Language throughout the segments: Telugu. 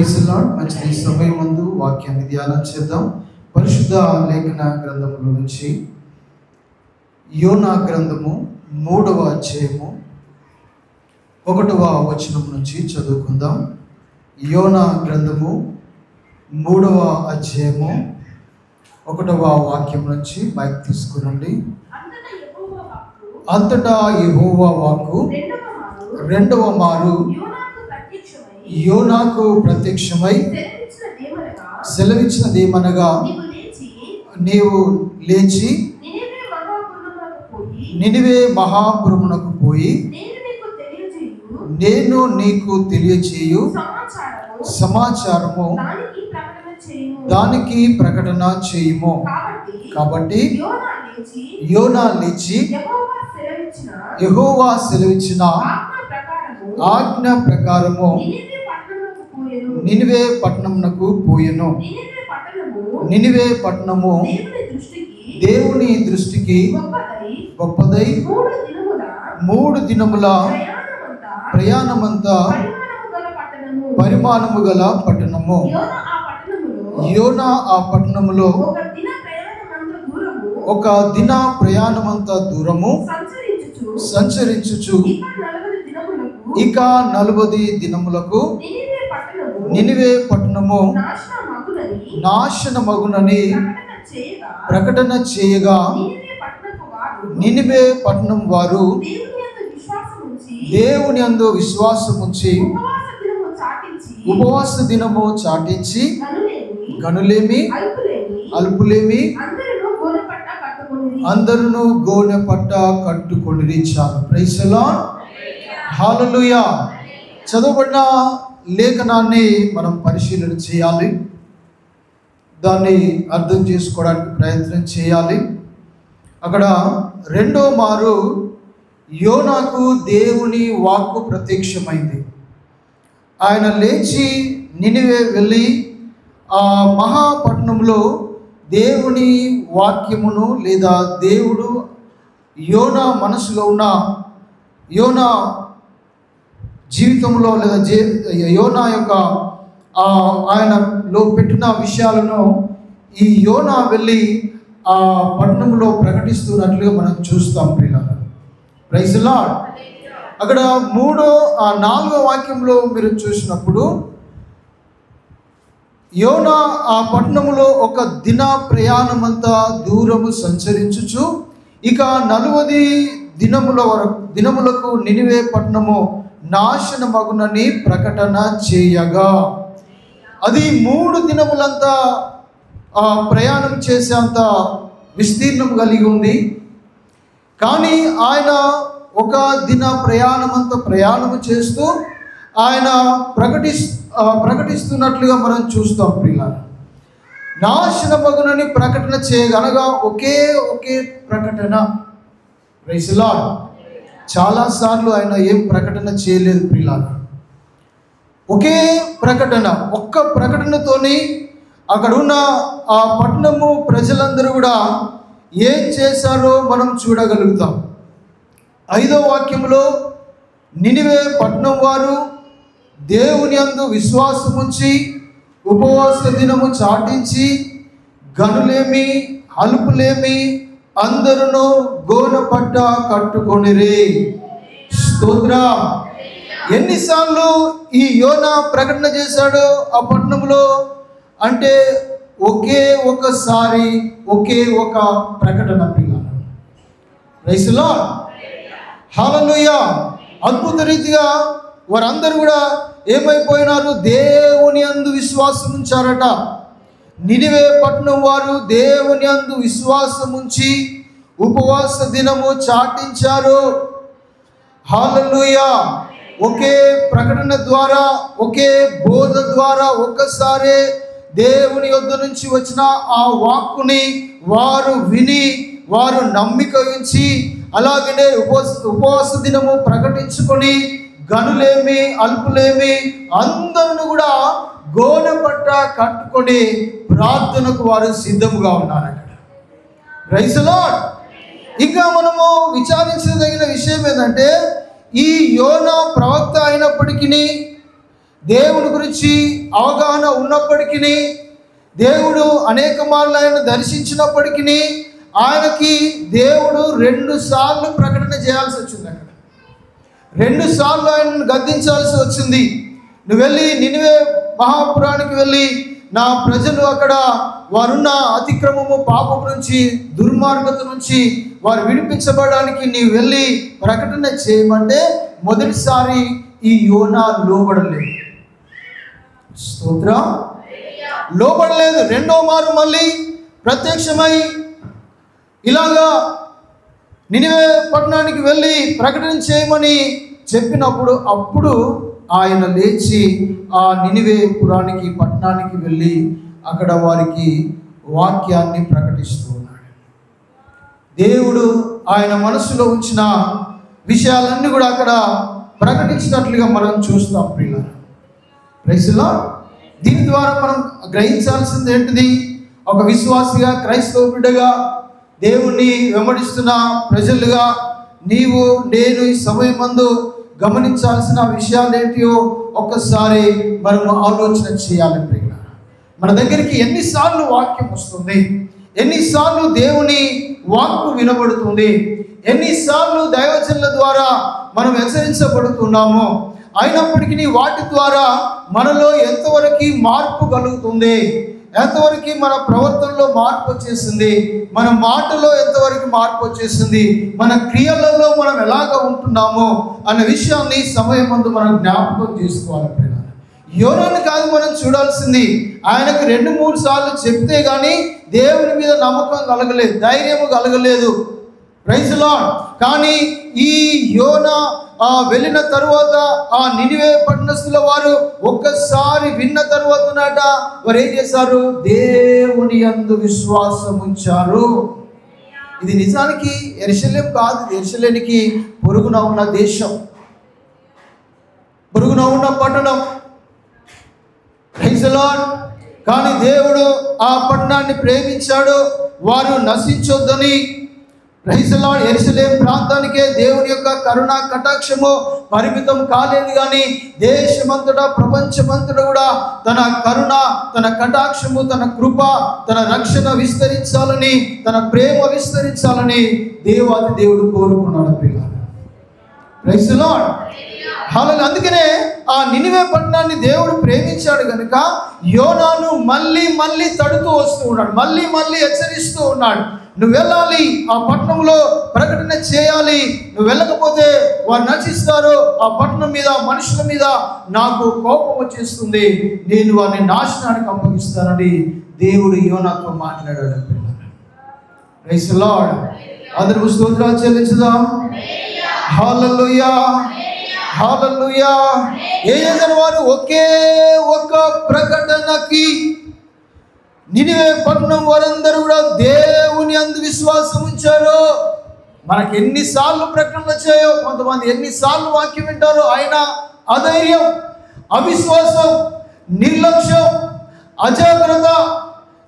Praise the lord. మంచి సమయం ముందు వాక్యాన్ని ధ్యానం చేద్దాం. పరిశుద్ధ లేఖన గ్రంథముల నుంచి యోనా గ్రంథము 3వ అధ్యాయము 1వ వచనం నుంచి చదువుకుందాం. యోనా గ్రంథము 3వ అధ్యాయము 1వ వాక్యం నుంచి మైక్ తీసుకునండి. అంతటా యెహోవా వాక్కు రెండవ మారు యోనాకు ప్రత్యక్షమై సెలవిచ్చినదేమనగా, నీవు లేచి నినివే మహాపురమునకు పోయి నేను నీకు తెలియచేయు సమాచారము దానికి ప్రకటన చేయుము. కాబట్టి యోనా లేచి యెహోవా సెలవిచ్చిన ఆజ్ఞ ప్రకారము నినివే పట్టణమునకు పోయెను. నినివే పట్టణము దేవుని దృష్టికి గొప్పదై 3 దినముల ప్రయాణమంతా పరిమాణము గల పట్టణము. యోనా ఆ పట్టణములో ఒక దిన ప్రయాణమంత దూరము సంచరించుచు ఇక 40 దినములకు నినివే పట్టణము నాశనమగునని ప్రకటన చేయగా, నినివే పట్టణం వారు దేవుని యందు విశ్వాసముంచి ఉపవాస దినము చాటించి గనులేమి అల్పులేమి అందరూ గోనె పట్ట కట్టుకొని చాలు. Praise the lord. హల్లెలూయా. చదవబడిన లేఖనాన్ని మనం పరిశీలన చేయాలి, దాన్ని అర్థం చేసుకోవడానికి ప్రయత్నం చేయాలి. అక్కడ రెండో మారు యోనాకు దేవుని వాక్కు ప్రత్యక్షమైంది. ఆయన లేచి నినివే వెళ్ళి ఆ మహాపట్నంలో దేవుని వాక్యమును లేదా దేవుడు యోనా మనసులో ఉన్న యోనా జీవితంలో లేదా యోనా యొక్క ఆయనలో పెట్టిన విషయాలను ఈ యోనా వెళ్ళి ఆ పట్టణంలో ప్రకటిస్తున్నట్లుగా మనం చూస్తాం. ప్రియులారా, ప్రైజ్ ది లార్డ్. అక్కడ 4వ వాక్యంలో మీరు చూసినప్పుడు యోనా ఆ పట్టణంలో ఒక దిన ప్రయాణమంతా దూరము సంచరించుచు ఇక 40 దినములకు నినివే పట్టణము నాశనమగునని ప్రకటన చేయగా, అది 3 దినములంతా ప్రయాణం చేసేంత విస్తీర్ణం కలిగి ఉంది. కానీ ఆయన ఒక దిన ప్రయాణము చేస్తూ ఆయన ప్రకటిస్తున్నట్లుగా మనం చూస్తాం. ప్రియులారా, నాశనమగునని ప్రకటన చేయగలగా ఒకే ప్రకటన. Praise the lord. చాలాసార్లు ఆయన ఏం ప్రకటన చేయలేదు ప్రియులారా. ఒకే ప్రకటన, ఒక్క ప్రకటనతోని అక్కడ ఉన్న ఆ పట్టణము ప్రజలందరూ కూడా ఏం చేశారో మనం చూడగలుగుతాం. 5వ వాక్యంలో నినివే పట్టణం వారు దేవుని యందు విశ్వాసముంచి ఉపవాస దినము చాటించి గనులేమి అల్పులేమి అందరూ గోనె పట్ట కట్టుకొనిరి. స్తోత్రం. ఎన్నిసార్లు ఈ యోనా ప్రకటన చేశాడు ఆ పట్టణంలో అంటే ఒకే ఒకసారి ఒకే ఒక ప్రకటన. పిల్లలు, ప్రైజ్ ది లార్డ్. హల్లెలూయా. అద్భుత రీతిగా వారందరూ కూడా ఏమైపోయినారు? దేవుని యందు విశ్వాసం ఉంచారట. నినివే పట్టణం వారు దేవుని యందు విశ్వాసముంచి ఉపవాస దినము చాటించారు. హల్లెలూయా. ఒకే ప్రకటన ద్వారా, ఒకే బోధ ద్వారా ఒక్కసారే దేవుని యొద్ద నుంచి వచ్చిన ఆ వాక్కుని వారు విని వారు నమ్మిక ఉంచి అలాగనే ఉపవాస దినము ప్రకటించుకొని గనులేమి అల్పులేమి అందరూ కూడా గోనె పట్ట కట్టుకొని ప్రార్థనకు వారు సిద్ధముగా ఉన్నారు అక్కడ. Praise the lord. ఇంకా మనము విచారించదగిన విషయం ఏంటంటే, ఈ యోనా ప్రవక్త అయినప్పటికీ దేవుని గురించి అవగాహన ఉన్నప్పటికీ, దేవుడు అనేక మార్లు ఆయన దర్శించినప్పటికీ ఆయనకి దేవుడు 2 సార్లు ప్రకటన చేయాల్సి వచ్చింది. అక్కడ 2 సార్లు ఆయనను గద్దించాల్సి వచ్చింది. నువ్వు వెళ్ళి నినివే మహాపురానికి వెళ్ళి నా ప్రజలు అక్కడ వారున్న అతిక్రమము, పాపం నుంచి, దుర్మార్గత నుంచి వారు విడిపించబడడానికి నీవు వెళ్ళి ప్రకటన చేయమంటే మొదటిసారి ఈ యోనా లోబడలేదు. స్తోత్రం. లోబడలేదు. రెండో మారు మళ్ళీ ప్రత్యక్షమై ఇలాగా నినివే పట్టణానికి వెళ్ళి ప్రకటన చేయమని చెప్పినప్పుడు అప్పుడు ఆయన లేచి ఆ నినివే పురానికి పట్టణానికి వెళ్ళి అక్కడ వారికి వాక్యాన్ని ప్రకటిస్తూ ఉన్నాడు. దేవుడు ఆయన మనసులో ఉంచిన విషయాలన్నీ కూడా అక్కడ ప్రకటించినట్లుగా మనం చూస్తాం ప్రియులారా. Praise the lord. దీని ద్వారా మనం గ్రహించాల్సింది ఏంటిది? ఒక విశ్వాసిగా, క్రైస్తవ బిడ్డగా, దేవుణ్ణి వెంబడిస్తున్న ప్రజలుగా నీవు నేను ఈ సమయమందు గమనించాల్సిన విషయాలు ఏంటియో ఒక్కసారి మనం ఆలోచన చేయాలి ప్రియులారా. మన దగ్గరికి ఎన్నిసార్లు వాక్యం వస్తుంది, ఎన్నిసార్లు దేవుని వాక్కు వినబడుతుంది, ఎన్నిసార్లు దైవజనుల ద్వారా మనం హెచ్చరించబడుతున్నామో, అయినప్పటికీ వాటి ద్వారా మనలో ఎంతవరకు మార్పు కలుగుతుంది, ఎంతవరకు మన ప్రవర్తనలో మార్పు వచ్చేసింది, మన మాటలో ఎంతవరకు మార్పు వచ్చేసింది, మన క్రియలలో మనం ఎలాగ ఉంటున్నామో అన్న విషయాన్ని సమయం ముందు మనం జ్ఞాపకం చేసుకోవాలి. యోనాను కాదు మనం చూడాల్సింది. ఆయనకు 2-3 సార్లు చెప్తే కానీ దేవుని మీద నమ్మకం కలగలేదు, ధైర్యము కలగలేదు. Praise the lord. కానీ ఈ యోనా వెళ్ళిన తరువాత ఆ నినివే పట్టణస్థుల వారు ఒక్కసారి విన్న తరువాత వారు ఏం చేశారు? దేవుని యందు విశ్వాసం ఉంచారు. ఇది నిజానికి యెరూషలేం కాదు, యెరూషలేముకి పొరుగున ఉన్న దేశం, పొరుగున ఉన్న పట్టణం. Praise the lord. కానీ దేవుడు ఆ పట్టణాన్ని ప్రేమించాడు, వారు నశించొద్దని. Praise the Lord. యెరూషలేం ప్రాంతానికే దేవుని యొక్క కరుణా కటాక్షము పరిమితం కాలేదు, కానీ దేశమంతటా, ప్రపంచమంతటా కూడా తన కరుణ, తన కటాక్షము, తన కృప, తన రక్షణ విస్తరించాలని, తన ప్రేమ విస్తరించాలని దేవాది దేవుడు కోరుకున్నాడు పిల్లలు. Praise the lord. హల్లెలూయా. అందుకనే ఆ నినివే పట్టణాన్ని దేవుడు ప్రేమించాడు కనుక యోనాను మళ్ళీ మళ్ళీ తడుతూ వస్తూ ఉన్నాడు, మళ్ళీ మళ్ళీ హెచ్చరిస్తూ ఉన్నాడు. నువ్వు వెళ్ళాలి, ఆ పట్టణంలో ప్రకటన చేయాలి, నువ్వు వెళ్ళకపోతే వారు నశిస్తారు, ఆ పట్టణం మీద, మనుషుల మీద నాకు కోపం వచ్చేస్తుంది, నేను వారిని నాశనానికి అప్పగిస్తానని దేవుడు యోనాతో మాట్లాడాడు. Praise the lord. అందరూ స్తోత్రాలు చెల్లించుదాం. హల్లెలూయా, హల్లెలూయా. ఏం చేశారు వారు? ఒకే ఒక ప్రకటనకి నినివే పట్టణం వారందరూ కూడా దేవుని యందు విశ్వాసం ఉంచారు. మనకి ఎన్నిసార్లు ప్రకటనలు వచ్చాయో, కొంతమంది ఎన్నిసార్లు వాక్యం వింటారో, ఆయన అధైర్యం, అవిశ్వాసం, నిర్లక్ష్యం, అజాగ్రత్త,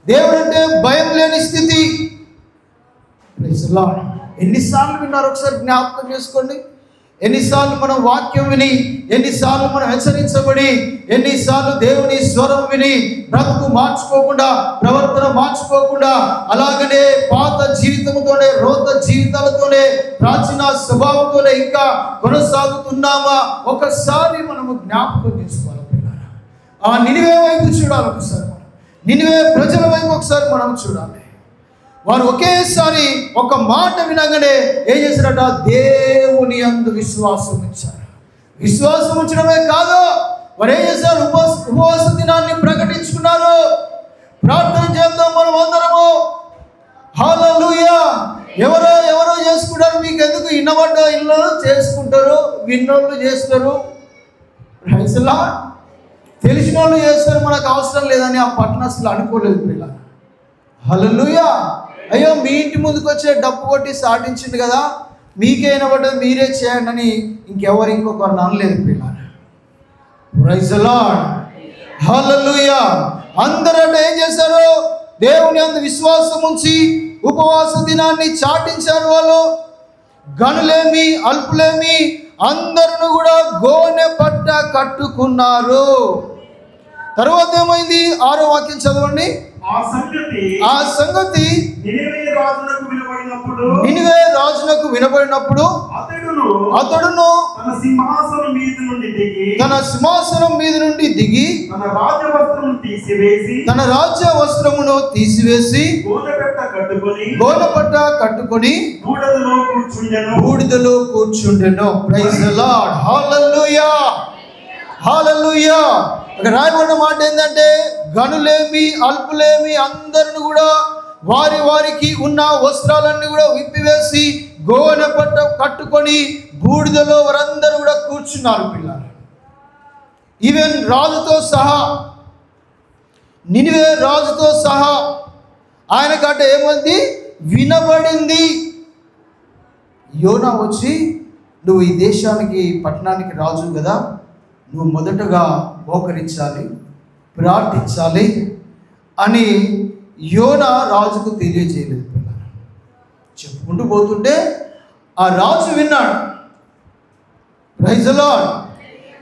దేవుడంటే భయం లేని స్థితి. Praise the lord. ఎన్నిసార్లు విన్నారు ఒకసారి జ్ఞాపకం చేసుకోండి. ఎన్నిసార్లు మనం వాక్యం విని, ఎన్నిసార్లు మనం హెచ్చరించబడి, ఎన్నిసార్లు దేవుని స్వరం విని బ్రతుకు మార్చుకోకుండా, ప్రవర్తన మార్చుకోకుండా, అలాగనే పాత జీవితంతోనే, రోత జీవితాలతోనే, ప్రాచీన స్వభావంతోనే ఇంకా కొనసాగుతున్నామా? ఒకసారి మనము జ్ఞాపకం చేసుకోవాలి. ఆ నినివే వైపు చూడాలి ఒకసారి, నినివే ప్రజల వైపు ఒకసారి మనం చూడాలి. వారు ఒకేసారి ఒక మాట వినగానే ఏం చేశారట? దేవుని యందు విశ్వాసం ఉంచారు. విశ్వాసం ఉంచడమే కాదు, వారు ఏం చేశారు? ఉపవాస దినాన్ని ప్రకటించుకున్నారు. ప్రార్థన చేద్దాం మనం అందరము. హల్లెలూయా. ఎవరో చేసుకుంటారు, మీకు ఎందుకు? ఇన్నబడ్డ ఇల్లు చేసుకుంటారు, విన్నోళ్ళు చేస్తారు, ప్రైజ్ ది లార్డ్. తెలిసిన వాళ్ళు చేస్తారు, మనకు అవసరం లేదని ఆ పట్టణస్థులు అనుకోలేదు పిల్లలు. హల్లెలూయా. అయ్యో, మీ ఇంటి ముందుకు వచ్చే డప్పు కొట్టి సాటించింది కదా, మీకే వినబడ్డది, మీరే చేయండి అని ఇంకొకరు అనలేదు పిల్లలు. Praise the lord. హల్లెలూయా. అందరూ ఏం చేశారు? దేవుని యందు విశ్వాసం ఉంచి ఉపవాస దినాన్ని చాటించారు. వాళ్ళు గనులేమి, అల్పులేమి, అందరూ కూడా గోనె పట్ట కట్టుకున్నారు. తర్వాత ఏమైంది? 6వ వాక్యం చదవండి. ఆ సంగతి నినివే రాజునకు వినబడినప్పుడు అతడును తన సింహాసనం మీద నుండి దిగి తన రాజ్య వస్త్రమును తీసివేసి గోనెపట్ట కట్టుకొని బూడిదలో కూర్చుండెను. Praise the lord. Hallelujah, hallelujah. అక్కడ రాయబడిన మాట ఏంటంటే, గనులేమి అల్పులేమి అందరిని కూడా వారి వారికి ఉన్న వస్త్రాలన్నీ కూడా విప్పివేసి గోనె పట్ట కట్టుకొని బూడిదలో వారందరూ కూడా కూర్చున్నారు పిల్లలు. ఈవెన్ రాజుతో సహా, నినివే రాజుతో సహా ఆయనకంట ఏమంది? వినబడింది. యోనా వచ్చి, నువ్వు ఈ దేశానికి పట్టణానికి రాజు కదా, నువ్వు మొదటగా మోకరించాలి, ప్రార్థించాలి అని యోనా రాజుకు తెలియజేయలేదు. చెప్పుకుంటూ పోతుంటే ఆ రాజు విన్నాడు. Praise the lord.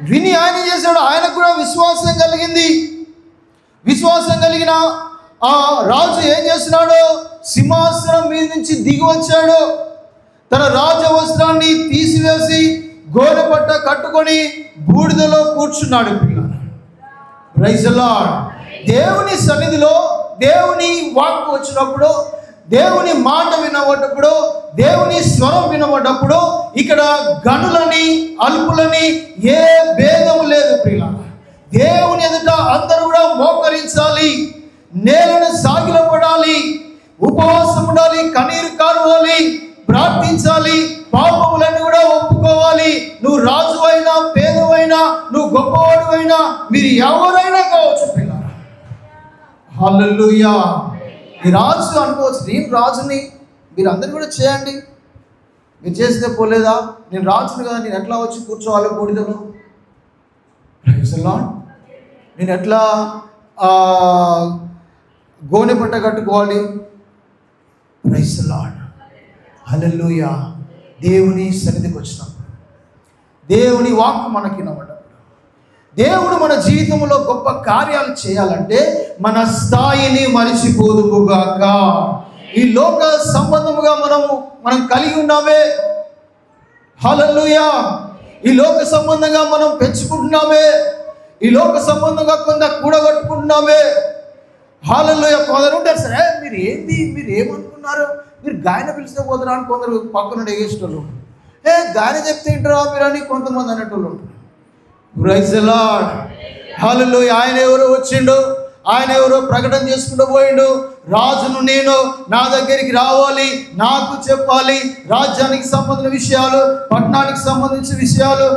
విని ఆయన చేశాడు. ఆయనకు కూడా విశ్వాసం కలిగింది. విశ్వాసం కలిగిన ఆ రాజు ఏం చేస్తున్నాడు? సింహాసనం మీద నుంచి దిగి వచ్చాడు. తన రాజవస్త్రాన్ని తీసివేసి గోనె పట్ట కట్టుకొని బూడిదలో కూర్చున్నాడు పిల్లలు. Praise the lord. దేవుని సన్నిధిలో దేవుని వాక్కు వచ్చినప్పుడు, దేవుని మాట వినబడ్డప్పుడు, దేవుని స్వరం వినబడ్డప్పుడు ఇక్కడ గనులని అల్పులని ఏ భేదము లేదు పిల్లలు. దేవుని ఎదుట అందరూ కూడా మోకరించాలి, నేలను సాగిలపడాలి, ఉపవాసం ఉండాలి, కన్నీరు కారువాలి, ప్రార్థించాలి, పాపములన్నీ కూడా ఒప్పుకోవాలి. నువ్వు రాజు అయినా పేదవైనా, నువ్వు గొప్పవాడు అయినా, మీరు ఎవరైనా కావచ్చు పిల్లలు. హల్లెలూయా. ఈ రాజు అనుకోవచ్చు, నేను రాజుని, మీరు అందరు కూడా చేయండి, మీరు చేస్తే పోలేదా? నేను రాజుని కదా, నేను ఎట్లా వచ్చి కూర్చోవాలి బూడిదలో? Praise the lord. నేను ఎట్లా గోనె పట్ట కట్టుకోవాలి? Praise the lord. హల్లెలూయా. దేవుని సన్నిధికి వచ్చినప్పుడు, దేవుని వాక్కు మనకి వినబడ్డప్పుడు, దేవుడు మన జీవితంలో గొప్ప కార్యాలు చేయాలంటే మన స్థాయిని మరిచిపోదుముగాక. ఈ లోక సంబంధముగా మనం కలిగి ఉన్నామే. హల్లెలూయా. ఈ లోక సంబంధంగా మనం పెంచుకుంటున్నామే. ఈ లోక సంబంధంగా కొంత కూడగట్టుకుంటున్నామే. హల్లెలూయా. కొందరు ఉంటారు, సరే మీరు ఏమనుకున్నారు, మీరు గాయన పిలిస్తే పోతారా అని కొందరు పక్కన ఎగేసేటోళ్ళు. గాయన చెప్తే ఏంటారా మీరు అని కొంతమంది అనేటోళ్ళు ఉంటారు. Praise the lord. హల్లెలూయా. ఆయన ఎవరో వచ్చిండు, ఆయన ఎవరో ప్రకటన చేసుకుంటూ పోయిండు. రాజును నేను, నా దగ్గరికి రావాలి, నాకు చెప్పాలి, రాజ్యానికి సంబంధించిన విషయాలు, పట్టణానికి సంబంధించిన విషయాలు,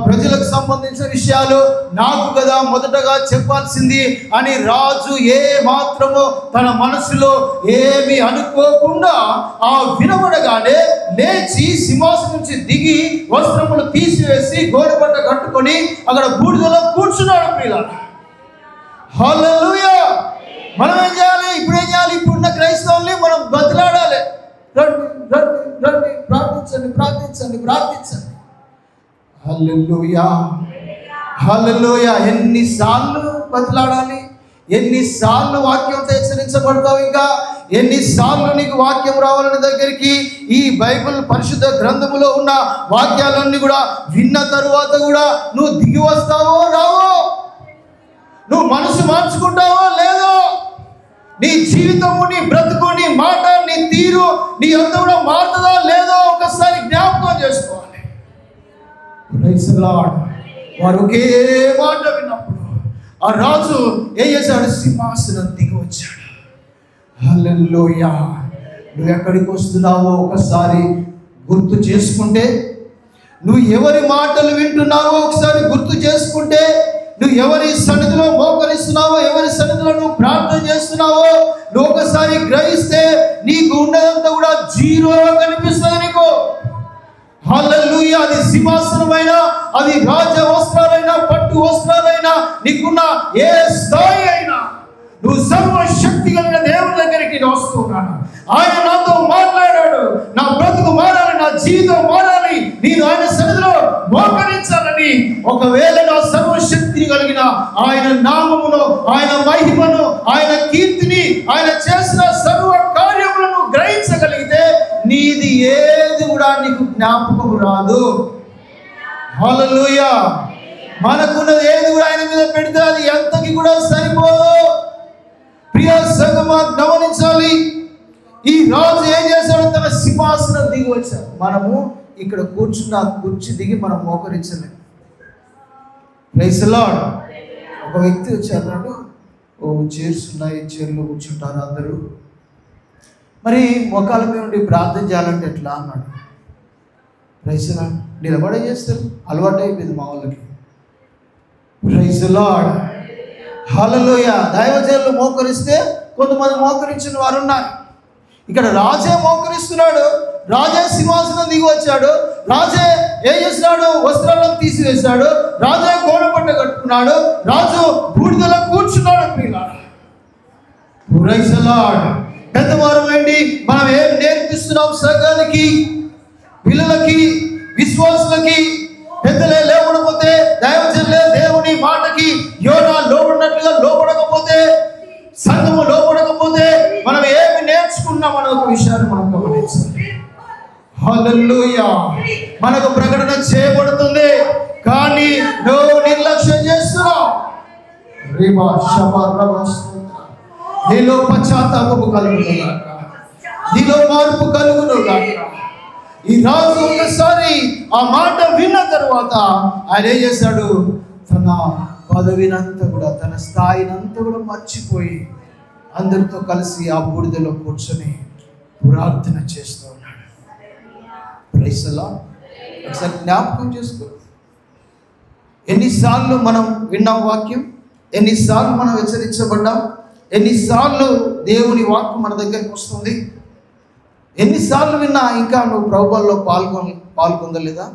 ప్రజలకు సంబంధించిన విషయాలు నాకు కదా మొదటగా చెప్పాల్సింది అని రాజు ఏ మాత్రమో తన మనసులో ఏమి అనుకోకుండా ఆ వినబడగానే లేచి సింహాసనం నుంచి దిగి వస్త్రములు తీసివేసి గోనెపట్ట కట్టుకొని అక్కడ బూడిదలో కూర్చున్నాడు పిల్లలు. హల్లెలూయా. మనం ఏం చేయాలి? ఇప్పుడేం చేయాలి? ఇప్పుడున్న క్రైస్తవుల్ని మనం బతిలాడాలి. రండి రండి రండి, ప్రార్థించండి ప్రార్థించండి ప్రార్థించండి. హల్లెలూయా, హల్లెలూయా. ఎన్నిసార్లు బతిలాడాలి? ఎన్నిసార్లు వాక్యంతో హెచ్చరించబడతావు? ఇంకా ఎన్నిసార్లు నీకు వాక్యం రావాలని దగ్గరికి ఈ బైబిల్ పరిశుద్ధ గ్రంథములో ఉన్న వాక్యాలన్నీ కూడా విన్న తరువాత కూడా నువ్వు దిగి వస్తావో రావో? నువ్వు మనసు మార్చుకుంటావో లేదో? నీ జీవితము, నీ బ్రతుకు, నీ మాట, నీ తీరు, నీ అంతా కూడా మారుతుందా లేదో ఒకసారి జ్ఞాపకం చేసుకోవాలి. Praise the lord. వారు ఒకే మాట విన్నప్పుడు ఆ రాజు ఏం చేశాడు? సింహాసనం దిగి వచ్చాడు. హల్లెలూయా. నువ్వు ఎక్కడికి వస్తున్నావో ఒకసారి గుర్తు చేసుకుంటే, నువ్వు ఎవరి మాటలు వింటున్నావో ఒకసారి గుర్తు చేసుకుంటే, నువ్వు ఎవరి సన్నిధిలో మోకరిస్తున్నావో, ఎవరి సన్నిధిలో నువ్వు ప్రార్థన చేస్తున్నావో నువ్వు ఒకసారి గ్రహిస్తే నీకు ఉన్నదంతా కూడా జీరోగా కనిపిస్తుంది నీకు. హల్లెలూయా. అది సింహాసనమైనా, అది రాజ వస్త్రాలైనా, పట్టు వస్త్రాలైనా, నీకున్న ఏ స్థాయి అయినా, నువ్వు సర్వశక్తి కలిగిన దేవుని దగ్గరికి వస్తున్నాను. ఆయన నాతో మాట్లాడాడు, నా బ్రతుకు మారాలి, నా జీవితం మారాలి, నేను ఆయన సన్నిధిలో మోకరించాలని, ఒకవేళ నా సర్వశక్తిని కలిగిన ఆయన నామమును, ఆయన మహిమను, ఆయన కీర్తిని, ఆయన చేసిన సర్వ కార్యములను గ్రహించగలిగితే నీది ఏది కూడా నీకు జ్ఞాపకం రాదు. హల్లెలూయా. మనకున్నది ఏది కూడా ఆయన మీద పెడితే అది ఎంతకి కూడా సరిపోదు. ప్రియ సంగమా, గమనించాలి. ఈ రాజు ఏం చేశాడు? తన సింహాసనం దిగి వచ్చాడు. మనము ఇక్కడ కూర్చున్న కుర్చీ దిగి మనం మోకరించలేము. Praise the lord. ఒక వ్యక్తి వచ్చి అన్నాడు, చైర్స్ ఉన్నాయి, చైర్లో కూర్చుంటారు అందరూ, మరి మొక్కల మీద ఉండి ప్రార్థన చేయాలంటే ఎట్లా అన్నాడు. Praise the lord. నిలబడే చేస్తారు, అలవాటు అయిపోయింది మా వాళ్ళకి. Praise the lord. హల్లెలూయా. దైవజనులు మోకరిస్తే కొంతమంది మోకరించిన వారు ఉన్నారు. ఇక్కడ రాజే మోకరిస్తున్నాడు. రాజే సింహాసనం దిగి వచ్చాడు. రాజే ఏం చేస్తున్నాడు? వస్త్రాలను తీసివేశాడు. రాజే గోడపట్ట కట్టుకున్నాడు. రాజు బూడిదలో కూర్చున్నాడు. Praise the lord. పెద్దవారు ఏంటి, మనం ఏం నేర్పిస్తున్నాం సంఘానికి, పిల్లలకి, విశ్వాసులకి? పెద్దలే లేవడపోతే, దైవజనులే దేవుని మాటకి యోనా లోబడినట్లుగా లోబడకపోతే, సంఘము లోబడకపోతే మనం ఏమి నేర్చుకున్నాం అనే ఒక విషయాన్ని మనం గమనించాలి. హల్లెలూయా. మనకు ప్రకటన చేయబడుతుంది, కానీ నువ్వు నిర్లక్ష్యం చేస్తున్నావు. నీలో పశ్చాత్తాపము కలుగును గాక, నీలో మార్పు కలుగును గాక. ఈ రాజు ఒకసారి ఆ మాట విన్న తర్వాత ఆయన ఏం చేశాడు? తన పదవినంతా కూడా, తన స్థాయినంతా కూడా మర్చిపోయి అందరితో కలిసి ఆ బూడిదలో కూర్చొని ప్రార్థన చేస్తూ ఉన్నాడు. Praise the lord. ఒకసారి జ్ఞాపకం చేసుకో, ఎన్నిసార్లు మనం విన్నాం వాక్యం, ఎన్నిసార్లు మనం హెచ్చరించబడ్డాం, ఎన్నిసార్లు దేవుని వాక్యం మన దగ్గరికి వస్తుంది, ఎన్నిసార్లు విన్నా ఇంకా నువ్వు ప్రభువులో పాల్గొనలేదా?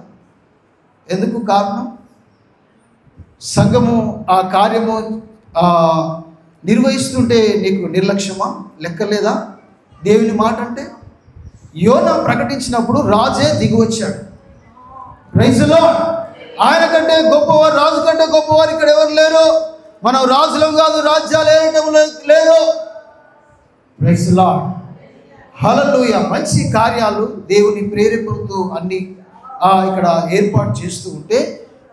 ఎందుకు కారణం? సంఘము ఆ కార్యము నిర్వహిస్తుంటే నీకు నిర్లక్ష్యమా? లెక్కలేదా దేవుని మాట అంటే? యోనా ప్రకటించినప్పుడు రాజే దిగి వచ్చాడు. Praise the lord. ఆయన కంటే గొప్పవారు, రాజు కంటే గొప్పవారు ఇక్కడ ఎవరు లేరు. మనం రాజులం కాదు, రాజ్యాలు వేయటం లేదు. Praise the lord. హల్లెలూయా. మంచి కార్యాలు దేవుని ప్రేరేపణతో అన్ని ఇక్కడ ఏర్పాటు చేస్తూ ఉంటే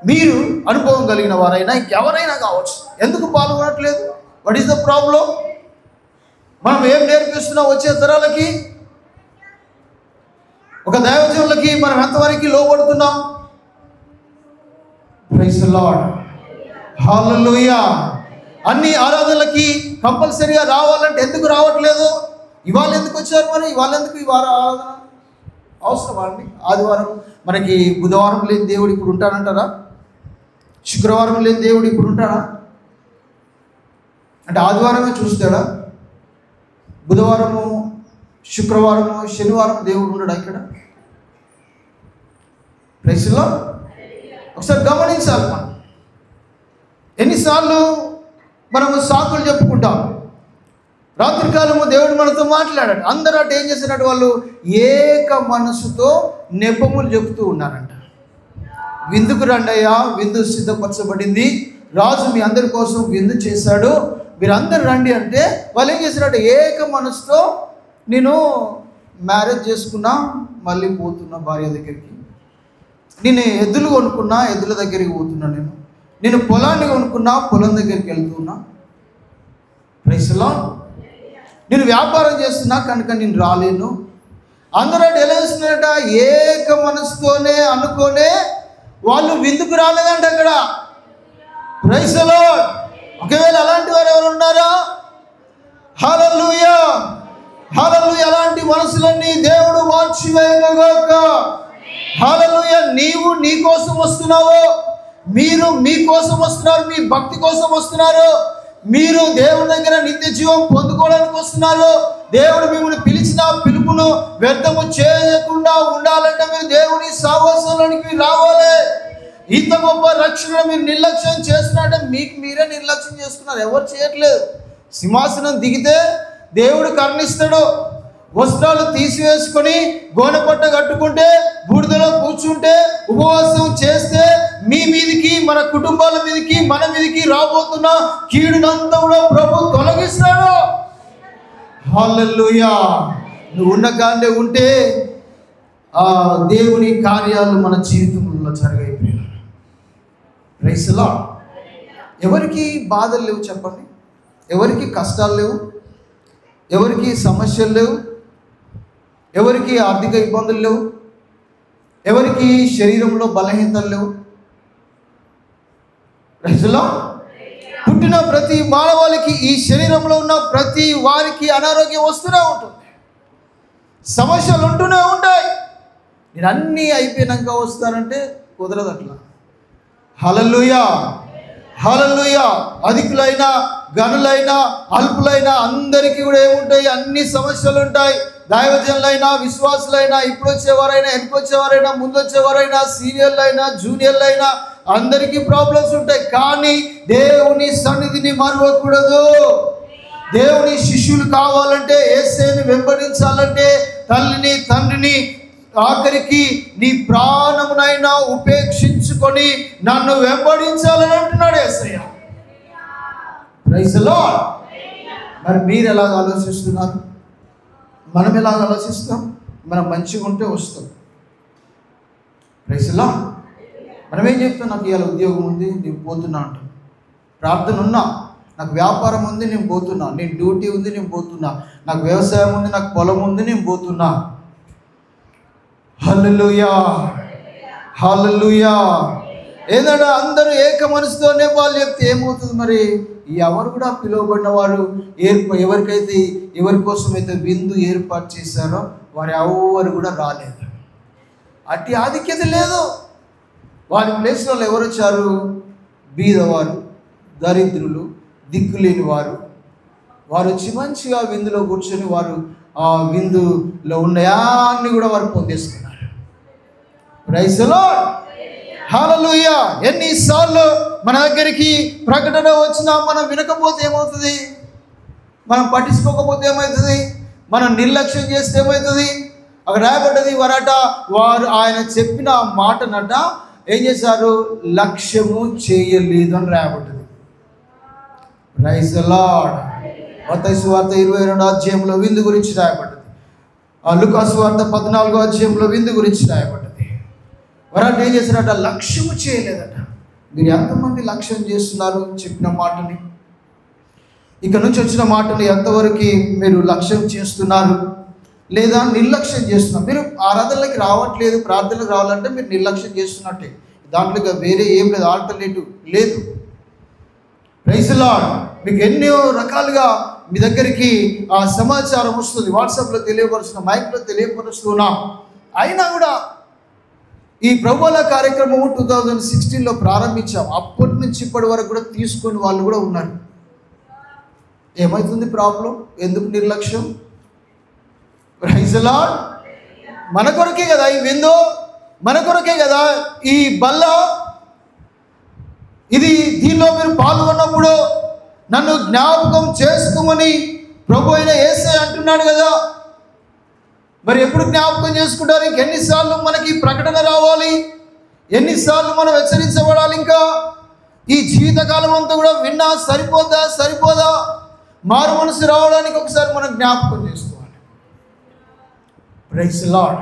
మీరు అనుభవం కలిగిన వారైనా ఇంకెవరైనా కావచ్చు, ఎందుకు పాల్గొనట్లేదు? What is the problem? మనం ఏం నేర్పిస్తున్నాం వచ్చే తరాలకి? ఒక దైవజనులకి మనం ఎంతవరకు లోబడుతున్నాం? Praise the lord. హల్లెలూయా. అన్ని ఆరాధనలకి కంపల్సరీగా రావాలంటే ఎందుకు రావట్లేదు? ఇవాళ ఎందుకు వచ్చారు? మరి ఇవాళ ఎందుకు ఈ వారం ఆరాధన అవసరమా అండి? ఆదివారం మనకి, బుధవారం లేని దేవుడు ఇప్పుడు ఉంటాడంటారా? శుక్రవారం లేని దేవుడు ఇప్పుడు ఉంటాడా? అంటే ఆదివారమే చూస్తాడా? బుధవారము, శుక్రవారము, శనివారం దేవుడు ఉండడా ఇక్కడ? Praise the lord. ఒకసారి గమనించాలి. మనం ఎన్నిసార్లు మనము సాకులు చెప్పుకుంటాం. రాత్రికాలము దేవుడు మనతో మాట్లాడాడు. అందరూ అటు ఏం చేసినట్టు వాళ్ళు ఏక మనసుతో నెపములు చెబుతూ ఉన్నారంట. విందుకు రండి అయ్యా, విందు సిద్ధపరచబడింది, రాజు మీ అందరి కోసం విందు చేశాడు, మీరు అందరు రండి అంటే వాళ్ళు ఏం చేసినట్టు ఏక మనసుతో, నేను మ్యారేజ్ చేసుకున్నా మళ్ళీ పోతున్నా భార్య దగ్గరికి, నేను ఎద్దులు కొనుక్కున్నా ఎద్దుల దగ్గరికి పోతున్నా, నేను పొలాన్ని కొనుక్కున్నా పొలం దగ్గరికి వెళ్తున్నా. Praise the lord. నేను వ్యాపారం చేస్తున్నా కనుక నేను రాలేను. అందరూ ఎలా చేస్తున్నారట? ఏక మనసుతోనే అనుకోనే వాళ్ళు విందుకు రాలేదంట అక్కడ. Praise the lord. ఒకవేళ అలాంటి వారు ఎవరు ఉన్నారా? హల్లెలూయా, హల్లెలూయా. అలాంటి మనసులన్నీ దేవుడు మార్చివేయగాక. హల్లెలూయా. నీవు నీ కోసం వస్తున్నావు, మీరు మీ కోసం వస్తున్నారు, మీ భక్తి కోసం వస్తున్నారు, మీరు దేవుని దగ్గర నిత్య జీవం పొందుకోవడానికి వస్తున్నారు. దేవుడు మిమ్మల్ని పిలిచిన పిలుపును వ్యర్థము చేయకుండా ఉండాలంటే మీరు దేవుని సహవాసంలోనికి రావాలి. ఇంత గొప్ప రక్షణ మీరు నిర్లక్ష్యం చేస్తున్నారంటే మీకు మీరే నిర్లక్ష్యం చేస్తున్నారు, ఎవరు చేయట్లేదు. సింహాసనం దిగితే దేవుడు కరుణిస్తాడు. వస్త్రాలు తీసివేసుకొని గోనెపట్ట కట్టుకుంటే బూడిదలో కూర్చుంటే ఉపవాసం చేస్తే మీ మీదికి మన కుటుంబాల మీదికి మన మీదికి రాబోతున్న కీడునంతా కూడా ప్రభు తొలగిస్తాడు. హల్లెలూయా. నువ్వు ఉన్న కాండే ఉంటే ఆ దేవుని కార్యాలు మన జీవితంలో జరిగాయి. Praise the lord. ఎవరికి బాధలు లేవు చెప్పండి? ఎవరికి కష్టాలు లేవు? ఎవరికి సమస్యలు లేవు? ఎవరికి ఆర్థిక ఇబ్బందులు లేవు? ఎవరికి శరీరంలో బలహీనతలు లేవు? Praise the lord. పుట్టిన ప్రతి మానవాళికి, ఈ శరీరంలో ఉన్న ప్రతి వారికి అనారోగ్యం వస్తూనే ఉంటుంది, సమస్యలు ఉంటూనే ఉంటాయి. నేను అన్నీ అయిపోయినాక వస్తానంటే కుదరదు అట్లా. హల్లెలూయా, హల్లెలూయా. అధికులైనా గనులైనా అల్పులైనా అందరికీ కూడా ఏముంటాయి? అన్ని సమస్యలు ఉంటాయి. దైవజనులైనా విశ్వాసులైనా, ఇప్పుడు వచ్చేవారైనా వెనక్కి వచ్చేవారైనా ముందు వచ్చేవారైనా సీనియర్లైనా జూనియర్లైనా అందరికీ ప్రాబ్లమ్స్ ఉంటాయి. కానీ దేవుని సన్నిధిని మరవకూడదు. దేవుని శిష్యులు కావాలంటే, యేసుని వెంబడించాలంటే తల్లిని తండ్రిని ఆఖరికి నీ ప్రాణమునైనా ఉపేక్షించుకొని నన్ను వెంబడించాలని అంటున్నాడు యేసయ్య. Praise the lord. మరి మీరు ఎలాగ ఆలోచిస్తున్నారు? మనం ఎలాగ ఆలోచిస్తాం? మనం మంచిగా ఉంటే వస్తాం. Praise the lord. మనం ఏం చెప్తాం? నాకు ఇవాళ ఉద్యోగం ఉంది, నేను పోతున్నా అంటాం. ప్రార్థన ఉన్నా, నాకు వ్యాపారం ఉంది, నేను పోతున్నా. నేను డ్యూటీ ఉంది, నేను పోతున్నా. నాకు వ్యవసాయం ఉంది, నాకు పొలం ఉంది, నేను పోతున్నా. హల్లెలూయా, హల్లెలూయా. ఏదైనా అందరూ ఏక మనసుతోనే వాళ్ళు చెప్తే ఏమవుతుంది? మరి ఎవరు కూడా పిలువబడిన వారు ఎవరి కోసం అయితే విందు ఏర్పాటు చేశారో వారు ఎవరు కూడా రాలేదు. అట్టి ఆధిక్యత లేదు. వారి ప్లేస్లో ఎవరు వచ్చారు? బీదవారు, దరిద్రులు, దిక్కులేని వారు. వారు వచ్చి మంచిగా విందులో కూర్చొని వారు ఆ విందులో ఉన్నాయాన్ని కూడా వారు పొందేసుకున్నారు. Praise the lord. హల్లెలూయా. ఎన్నిసార్లు మన దగ్గరికి ప్రకటన వచ్చినా మనం వినకపోతే ఏమవుతుంది? మనం పట్టించుకోకపోతే ఏమవుతుంది? మనం నిర్లక్ష్యం చేస్తే ఏమవుతుంది? అక్కడ రాయబడ్డది, వారు ఆయన చెప్పిన మాటనట ఏం చేశారు? లక్ష్యము చేయలేదు అని రాయబడ్డది. Praise the lord. మత్తయి సువార్త 22వ అధ్యాయంలో విందు గురించి రాయబడ్డది. లూకా సువార్త 14వ అధ్యాయంలో విందు గురించి రాయబడ్డది. వారు ఏం చేశారట? లక్ష్యము చేయలేదట. మీరు ఎంతమంది లక్ష్యం చేస్తున్నారు చెప్పిన మాటని? ఇక్కడ నుంచి వచ్చిన మాటని ఎంతవరకు మీరు లక్ష్యం చేస్తున్నారు లేదా నిర్లక్ష్యం చేస్తున్నారు? మీరు ఆరాధనలకి రావట్లేదు, ప్రార్థనలకు రావాలంటే మీరు నిర్లక్ష్యం చేస్తున్నట్టే. దాంట్లో వేరే ఏం లేదు, ఆల్టర్నేటివ్ లేదు. Praise the lord. మీకు ఎన్నో రకాలుగా మీ దగ్గరికి ఆ సమాచారం వస్తుంది, వాట్సాప్లో తెలియపరుస్తున్నాం, మైక్లో తెలియపరుస్తున్నాం. అయినా కూడా ఈ ప్రభువుల కార్యక్రమం 2016లో ప్రారంభించాం. అప్పటి నుంచి ఇప్పటి వరకు కూడా తీసుకొని వాళ్ళు కూడా ఉన్నారు. ఏమవుతుంది ప్రాబ్లం? ఎందుకు నిర్లక్ష్యం? Praise the lord. మన కొరకే కదా ఈ విందు, మన కొరకే కదా ఈ బల్ల. దీనిలో మీరు పాల్గొన్నప్పుడు నన్ను జ్ఞాపకం చేసుకోమని ప్రభు అయిన యేసయ్య అంటున్నాడు కదా. మరి ఎప్పుడు జ్ఞాపకం చేసుకుంటారు? ఇంకెన్నిసార్లు మనకి ప్రకటన రావాలి? ఎన్నిసార్లు మనం హెచ్చరించబడాలి? ఇంకా ఈ జీవితకాలం అంతా కూడా విన్నా సరిపోదా? మారు మనసు రావడానికి ఒకసారి మనం జ్ఞాపకం చేసుకోవాలి. Praise the lord.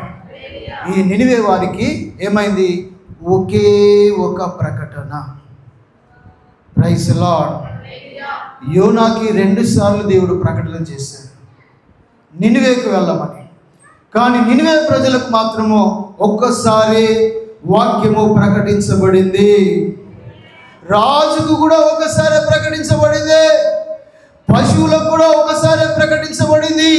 ఈ నినివే వారికి ఏమైంది? ఒకే ఒక ప్రకటన. Praise the lord. యోనాకి 2 సార్లు దేవుడు ప్రకటన చేశాడు నినివేకి వెళ్ళమని. కానీ నినివే ప్రజలకు మాత్రము ఒక్కసారి వాక్యము ప్రకటించబడింది. రాజుకు కూడా ఒకసారి ప్రకటించబడింది, పశువులకు కూడా ఒకసారి ప్రకటించబడింది.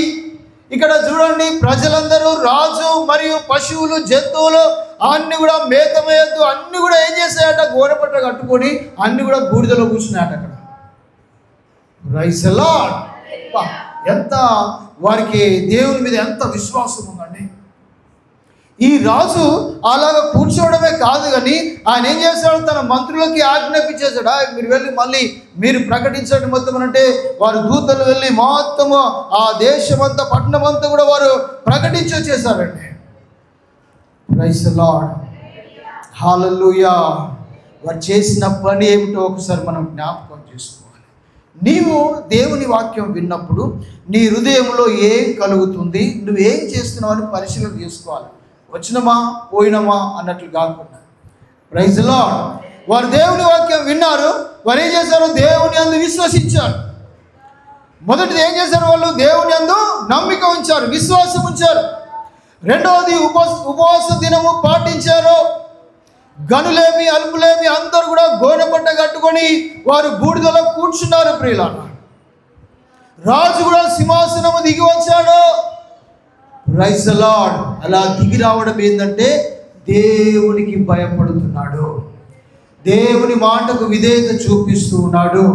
ఇక్కడ చూడండి, ప్రజలందరూ రాజు మరియు పశువులు జంతువులు అన్ని కూడా మేతమేయద్దు అన్ని కూడా ఏం చేశాయట? గోనెపట్ట కట్టుకొని అన్ని కూడా బూడిదలో కూర్చున్నాయట. అక్కడ ప్రైజ్ ది లార్డ్. ఎంత వారికి దేవుని మీద ఎంత విశ్వాసం ఉందండి. ఈ రాజు అలాగా కూర్చోవడమే కాదు, కానీ ఆయన ఏం చేశాడు, తన మంత్రులకి ఆజ్ఞాపించేశాడు, మీరు వెళ్ళి మళ్ళీ మీరు ప్రకటించండి మొత్తం అంటే వారు దూతలు వెళ్ళి మొత్తము ఆ దేశమంతా పట్టణం అంతా కూడా వారు ప్రకటించి వచ్చేసారండి. ప్రైజ్ ది లార్డ్, హల్లెలూయా. వారు చేసిన పని ఏమిటో ఒకసారి మనం జ్ఞాపకం చేసుకోవాలి. నీవు దేవుని వాక్యం విన్నప్పుడు నీ హృదయంలో ఏం కలుగుతుంది, నువ్వేం చేస్తున్నావు అని పరిశీలన చేసుకోవాలి. వచ్చినమా పోయినమా అన్నట్లు కాకుండా. Praise the lord. వారు దేవుని వాక్యం విన్నారు, వారు ఏం చేశారు, దేవుని యందు విశ్వసించారు. మొదటిది ఏం చేశారు, వాళ్ళు దేవుని యందు నమ్మిక ఉంచారు, విశ్వాసం ఉంచారు. రెండవది ఉపవాస దినము పాటించారు. గనులేమి అల్పులేమి అందరూ కూడా గోనెపట్ట కట్టుకొని వారు బూడిదలో కూర్చున్నారు. ప్రియులారా, రాజు కూడా సింహాసనము దిగి వచ్చాడు. Praise the lord. అలా దిగి రావడం ఏంటంటే దేవునికి భయపడుతున్నాడు, దేవుని మాటకు విధేయత చూపిస్తూ ఉన్నాడు.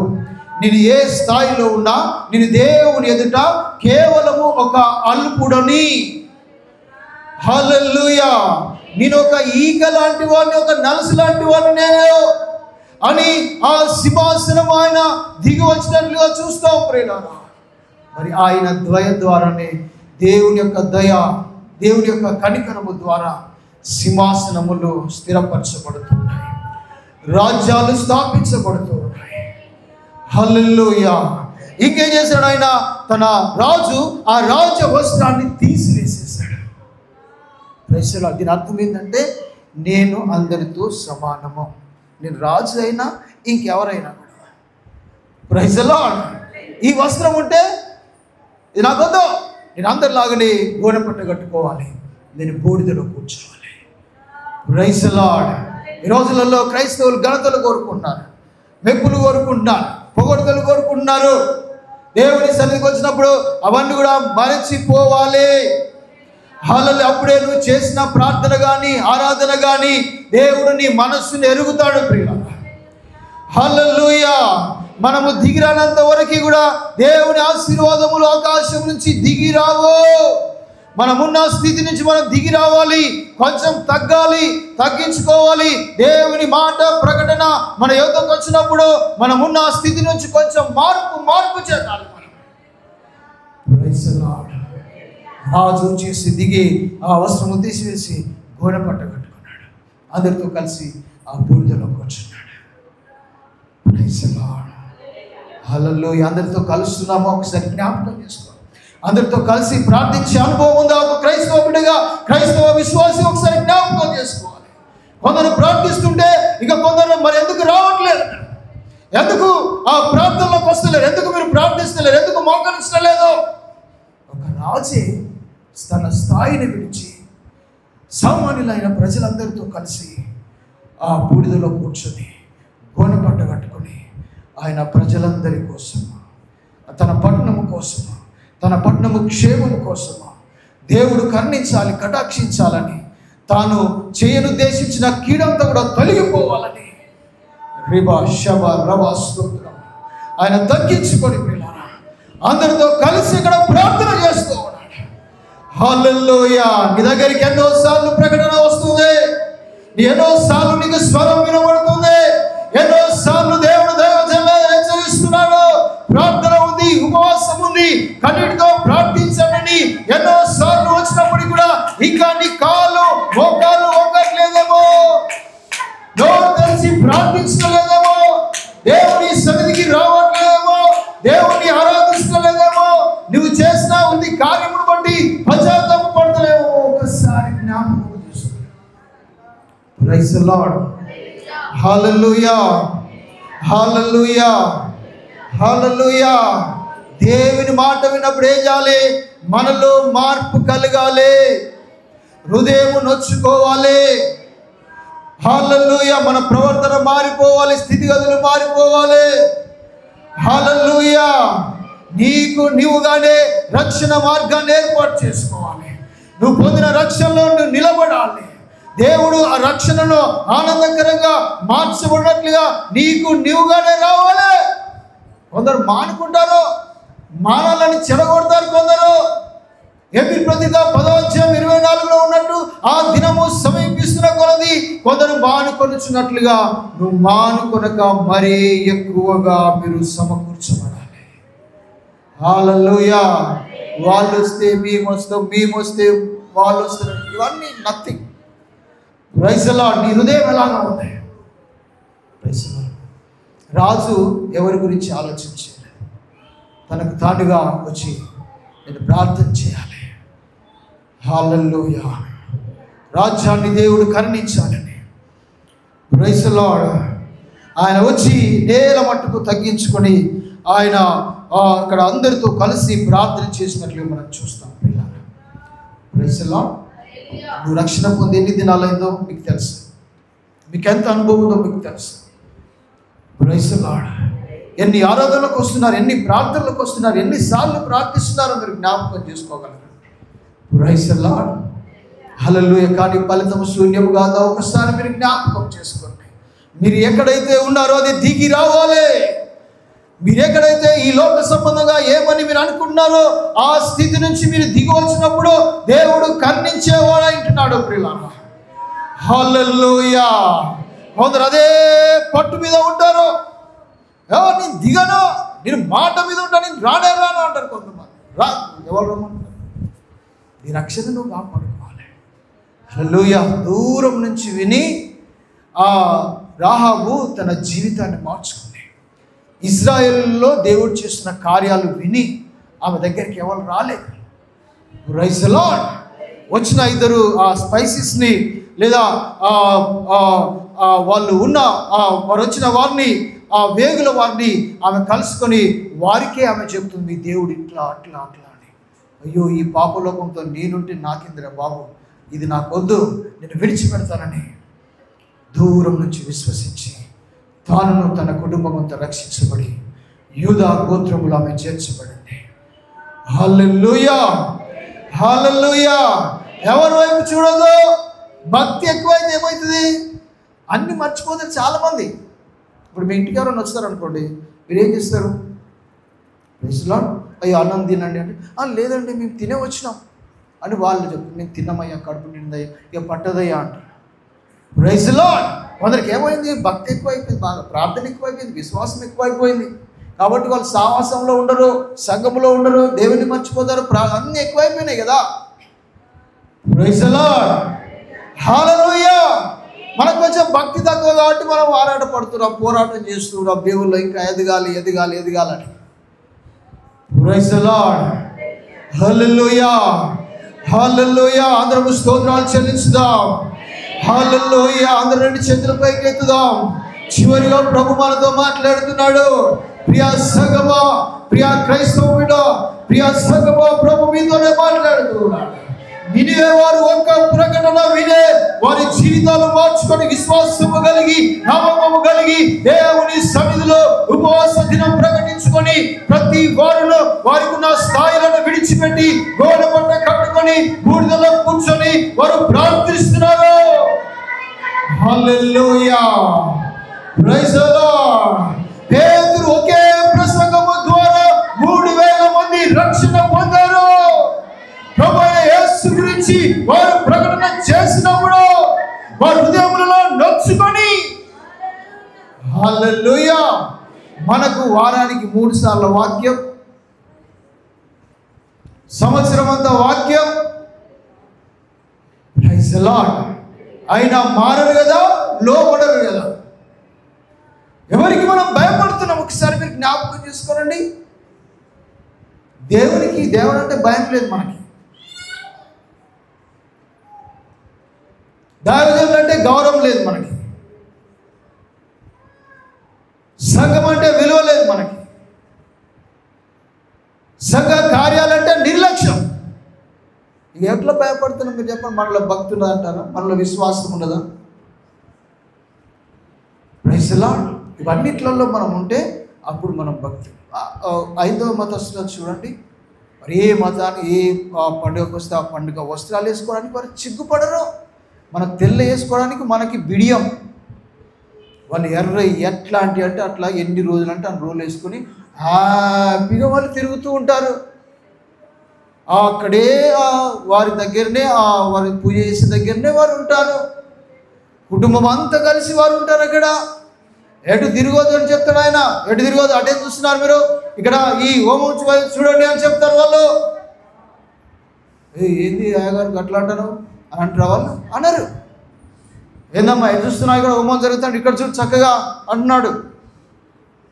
నేను ఏ స్థాయిలో ఉన్నా నేను దేవుని ఎదుట కేవలము ఒక అల్పుడని, హల్లెలూయా, నేను ఒక ఈగ లాంటి వాడిని, ఒక నలుసు లాంటి వాడిని నేను అని ఆ సింహాసనం ఆయన దిగి వచ్చినట్లుగా చూస్తాం ప్రియులారా. మరి ఆయన దయ ద్వారానే, దేవుని యొక్క దయ, దేవుని యొక్క కనికరము ద్వారా సింహాసనములు స్థిరపరచబడుతున్నాయి, రాజ్యాలు స్థాపించబడుతూ ఉన్నాయి. హల్లెలూయా. ఇంకేం చేశాడు ఆయన, తన రాజు ఆ రాజ వస్త్రాన్ని తీసివేసేసాడు. Praise the lord. దీని అర్థం ఏంటంటే నేను అందరితో సమానము, నేను రాజు అయినా ఇంకెవరైనా కూడా. Praise the lord. ఈ వస్త్రం ఉంటే ఇది నాకొద్దు, నేను అందరిలాగానే గోనెపట్ట కట్టుకోవాలి, నేను బూడిదలో కూర్చోవాలి. Praise the lord. ఈ రోజులలో క్రైస్తవులు ఘనతలు కోరుకుంటున్నారు, మెప్పులు కోరుకుంటున్నారు, పొగడ్తలు కోరుకుంటున్నారు. దేవుని సన్నిధికి వచ్చినప్పుడు అవన్నీ కూడా మరచిపోవాలి. హల్లెలూయా. అప్పుడే నువ్వు చేసిన ప్రార్థన కానీ ఆరాధన కానీ దేవుడు నీ మనస్సుని ఎరుగుతాడు ప్రియులారా. హల్లెలూయా. మనము దిగిరానంత వరకు కూడా దేవుని ఆశీర్వాదములు ఆకాశం నుంచి దిగి రావు. మనమున్న స్థితి నుంచి మనం దిగి రావాలి, కొంచెం తగ్గాలి, తగ్గించుకోవాలి. దేవుని మాట ప్రకటన మన యుద్ధకు వచ్చినప్పుడు మనమున్న స్థితి నుంచి కొంచెం మార్పు చేయాలి మనం. Praise the lord. రాజు చేసి దిగి ఆ వస్త్రము తీసివేసి గోనెపట్ట కట్టుకున్నాడు, అందరితో కలిసి ఆ బూడిదలో కూర్చున్నాడు. Praise the lord. హల్లెలూయా. అందరితో కలుస్తున్నామో ఒకసారి జ్ఞాపకం చేసుకో. అందరితో కలిసి ప్రార్థించే అనుభవం ఉందా ఒక క్రైస్తవ బిడ్డగా, క్రైస్తవ విశ్వాసి? ఒకసారి జ్ఞాపకం చేసుకోవాలి. కొందరు ప్రార్థిస్తుంటే ఇక కొందరు మరి ఎందుకు రావట్లేదు, ఎందుకు ఆ ప్రార్థనలోకి వస్తలేరు, ఎందుకు మీరు ప్రార్థిస్తలేరు, ఎందుకు మోకరించలేదు? ఒక రాజే తన స్థాయిని విడిచి సామాన్యులైన ప్రజలందరితో కలిసి ఆ బూడిదలో కూర్చొని గోనెపట్ట కట్టుకొని ఆయన ప్రజలందరి కోసము, తన పట్టణము కోసము, తన పట్టణము క్షేమము కోసము దేవుడు కరుణించాలి, కటాక్షించాలని, తాను చేయనుద్దేశించిన కీడంతా కూడా తొలగిపోవాలని రిబా శబ రవా స్తోత్రం ఆయన తగ్గించుకొని పిల్లారా అందరితో కలిసి ఇక్కడ ప్రార్థన చేస్తూ ఉన్నాడు. హల్లెలూయా. నీ దగ్గరికి ఎన్నోసార్లు ప్రకటన వస్తుంది, ఎన్నోసార్లు నీకు స్వరం వినబడుతుంది, ఎన్నోసార్లు దేవుడు దైవజనులను హెచ్చరిస్తున్నాడు. ప్రార్థన ఉంది, ఉపవాసం ఉంది, కన్నీటితో ప్రార్థించండి. ఎన్నోసార్లు వచ్చినప్పుడు కూడా ఇంకా నీ కాళ్ళు మోకాళ్ళు ఒక్కట్లేదేమో, నోరు తెలిసి ప్రార్థించలేదేమో, దేవుని సన్నిధికి రావట్లేదేమో, దేవుని ఆరాధించలేదేమో, నువ్వు చేసిన ఉంది కార్యమును బట్టి పశ్చాత్తాప పడతలేమో. ఒకసారి జ్ఞాపకం చేసుకో. Praise the lord. Hallelujah. Hallelujah. Hallelujah. దేవుని మాట విన్నప్పుడు ఏం చేయాలి? మనలో మార్పు కలగాలి, హృదయం నొచ్చుకోవాలి. హల్లెలూయా. మన ప్రవర్తన మారిపోవాలి, స్థితిగతులు మారిపోవాలి. హల్లెలూయా. నీవుగానే రక్షణ మార్గాన్ని ఏర్పాటు చేసుకోవాలి. నువ్వు పొందిన రక్షణలో నువ్వు నిలబడాలి. దేవుడు ఆ రక్షణను ఆనందకరంగా మార్చబడినట్లుగా నీవుగానే రావాలి. కొందరు మానుకుంటారు, మానాలని చెడగొడతారు. కొందరు హెబ్రీ పత్రిక 10:24 ఉన్నట్టు ఆ దినము సమీపిస్తున్న కొలది కొందరు మానుకొనుచున్నట్లుగా నువ్వు మానుకొనక మరీ ఎక్కువగా మీరు సమకూర్చబడాలి. హల్లెలూయా. వాళ్ళు వస్తే మేము వస్తాం, మేము వస్తే వాళ్ళు వస్తారు, ఇవన్నీ నథింగ్. Praise the lord. నీ హృదయం ఎలాగా ఉంది? Praise the lord. రాజు ఎవరి గురించి ఆలోచించాలి? తనకు తానుగా వచ్చి నేను ప్రార్థన చేయాలి. హల్లెలూయా. రాజ్యాన్ని దేవుడు కరుణించాలని. Praise the lord. ఆయన వచ్చి నేల మట్టుకు తగ్గించుకొని ఆయన అక్కడ అందరితో కలిసి ప్రార్థన చేసినట్లు మనం చూస్తాం. Praise the lord. నువ్వు రక్షణ పొంది ఎన్ని దినాలైందో మీకు తెలుసు, మీకు ఎంత అనుభవం ఉందో మీకు తెలుసు. Praise the lord. ఎన్ని ఆరాధనలకు వస్తున్నారు, ఎన్ని ప్రార్థనలకు వస్తున్నారు, ఎన్నిసార్లు ప్రార్థిస్తున్నారో మీరు జ్ఞాపకం చేసుకోగలరు. Praise the lord. హల్లెలూయా. కానీ ఫలితం శూన్యం కాదా? ఒకసారి మీరు జ్ఞాపకం చేసుకోండి. మీరు ఎక్కడైతే ఉన్నారో అది దిగి రావాలి. మీరు ఎక్కడైతే ఈ లోక సంబంధంగా ఏమని మీరు అనుకుంటున్నారో ఆ స్థితి నుంచి మీరు దిగవచ్చినప్పుడు దేవుడు కరుణించేవాడు అంటున్నాడు. ప్రియులారా, హల్లెలూయా. కొందరు అదే పట్టు మీద ఉంటారు. నేను దిగను, నేను మాట మీద ఉంటాను, నేను రాను అంటారు కొంతమంది. ఎవరు రమ్మంటారు? నీ రక్షణ నువ్వు కాపాడుకోవాలి. హల్లెలూయా. దూరం నుంచి విని ఆ రాహాబు తన జీవితాన్ని మార్చుకుంది. ఇజ్రాయేలులో దేవుడు చేస్తున్న కార్యాలు విని ఆమె దగ్గరికి ఎవరు రాలేదు. Praise the lord. వచ్చిన ఇద్దరు ఆ స్పైసెస్ని లేదా వాళ్ళు ఉన్న వారు వచ్చిన వారిని ఆ వేగుల వారిని ఆమె కలుసుకొని వారికే ఆమె చెబుతుంది, దేవుడు ఇట్లా అట్లా అట్లా అని. అయ్యో, ఈ పాపలోకంతో నేనుంటే నాకిందిరా బాబు, ఇది నాకొద్దు, నేను విడిచిపెడతానని దూరం నుంచి విశ్వసించి తాను తన కుటుంబం అంతా రక్షించబడి యూదా గోత్రములో ఆమె చేర్చబడింది. హల్లెలూయా. హల్లెలూయా. ఎవరి వైపు చూడదు. భక్తి ఎక్కువైతే ఏమవుతుంది? అన్నీ మర్చిపోతారు చాలామంది. ఇప్పుడు మీ ఇంటికి ఎవరైనా వస్తారనుకోండి, మీరు ఏం చేస్తారు? Praise the lord. అయ్యో అన్నం తినండి అంటే, లేదండి మేము తినే వచ్చినాం అని వాళ్ళు చెప్తారు. నేను తిన్నామయ్యా, కడుపు నిందయ్యా, ఇక పట్టదయ్యా అంటారు. Praise the lord. కొందరికి ఏమైంది? భక్తి ఎక్కువైపోయింది, బాగా ప్రార్థన ఎక్కువైపోయింది, విశ్వాసం ఎక్కువైపోయింది. కాబట్టి వాళ్ళు సావాసంలో ఉండరు, సంఘంలో ఉండరు, దేవుని మర్చిపోతారు, అన్నీ ఎక్కువైపోయినాయి కదా. Praise the lord. హల్లెలూయా. మనకు కొంచెం భక్తి తక్కువ కాబట్టి మనం ఆరాటపడుతున్నాం, పోరాటం చేస్తున్నాం దేవుళ్ళు ఇంకా ఎదగాలి ఎదగాలి ఎదగాలని. Praise the lord. Hallelujah. Hallelujah. అందరము స్తోత్రాలు చెల్లించుదాం. హల్లెలూయా. అందరూ రెండు చేతుల పైకి ఎత్తుదాం. చివరిగా ప్రభు మనతో మాట్లాడుతున్నాడు. ప్రియా సంగమా, ప్రియా క్రైస్తవుడా, ప్రియా సంగమా, ప్రభు మీతోనే మాట్లాడుతున్నాడు. నినివే వారు ఒక్క ప్రకటన వినే వారి జీవితాలు మార్చుకొని విశ్వాసము కలిగి నమ్మకము కలిగి దేవుని సన్నిధిలో ఉపవాస దినం ప్రకటించుకొని ప్రతి వారును వారికి ఉన్న స్థాయిలను విడిచిపెట్టి గోడ పట్ట కట్టుకొని బూడిదలో కూర్చొని వారు ప్రార్థిస్తున్నారు. హల్లెలూయా. Praise the lord. పేతురు ఒకే ప్రసంగము ద్వారా 3000 మంది రక్షణ పొందారు. ప్రభు యేసు గురించి వారు ప్రకటన చేసినప్పుడు వారి హృదయములలో నొచ్చుకొని. హల్లెలూయా. మనకు వారానికి 3 సార్లు వాక్యం, సంవత్సరం అంతా వాక్యం. Praise the lord. అయినా మారరు కదా, లోపడరు కదా. ఎవరికి మనం భయపడుతున్నాం? ఒకసారి మీరు జ్ఞాపకం చేసుకోనండి. దేవుడు అంటే భయం లేదు మనకి. దైవజనులు అంటే గౌరవం లేదు మనకి. సంఘం అంటే విలువ లేదు మనకి. సంఘ కార్యాలంటే నిర్లక్ష్యం. ఇక ఎట్లా భయపడుతున్నాం మీరు చెప్పండి? మనలో భక్తి ఉండదా అంటారా? మనలో విశ్వాసం ఉండదా? Praise the lord. ఇవన్నిట్లలో మనం ఉంటే అప్పుడు మనం భక్తి. ఐదవ మతస్థులు చూడండి, మరి ఏ మతాన్ని ఏ పండుగకు వస్తే ఆ పండుగ వస్త్రాలు వేసుకోవడానికి వారు సిగ్గుపడరు. మన తెల్ల వేసుకోవడానికి మనకి బిడియం. వాళ్ళు ఎర్ర ఎట్లాంటి అంటే అట్లా ఎన్ని రోజులు అంటే అన్ని రోజులు వేసుకొని హ్యాపీగా వాళ్ళు తిరుగుతూ ఉంటారు. అక్కడే వారి దగ్గరనే వారి పూజ చేసే దగ్గరనే వారు ఉంటారు. కుటుంబం అంతా కలిసి వారు ఉంటారు. అక్కడ ఎటు తిరగొద్దు అని చెప్తాడు ఆయన. ఎటు తిరగొద్దు, అటే చూస్తున్నారు మీరు, ఇక్కడ ఈ హోమం చూడండి అని చెప్తారు వాళ్ళు. ఏంది అయ్యగారు అట్లా అంటారు అని అంటారు వాళ్ళు? అన్నారు. ఏందమ్మా ఎటు చూస్తున్నావు, ఇక్కడ హోమం జరుగుతాడు, ఇక్కడ చూడు చక్కగా అంటున్నాడు.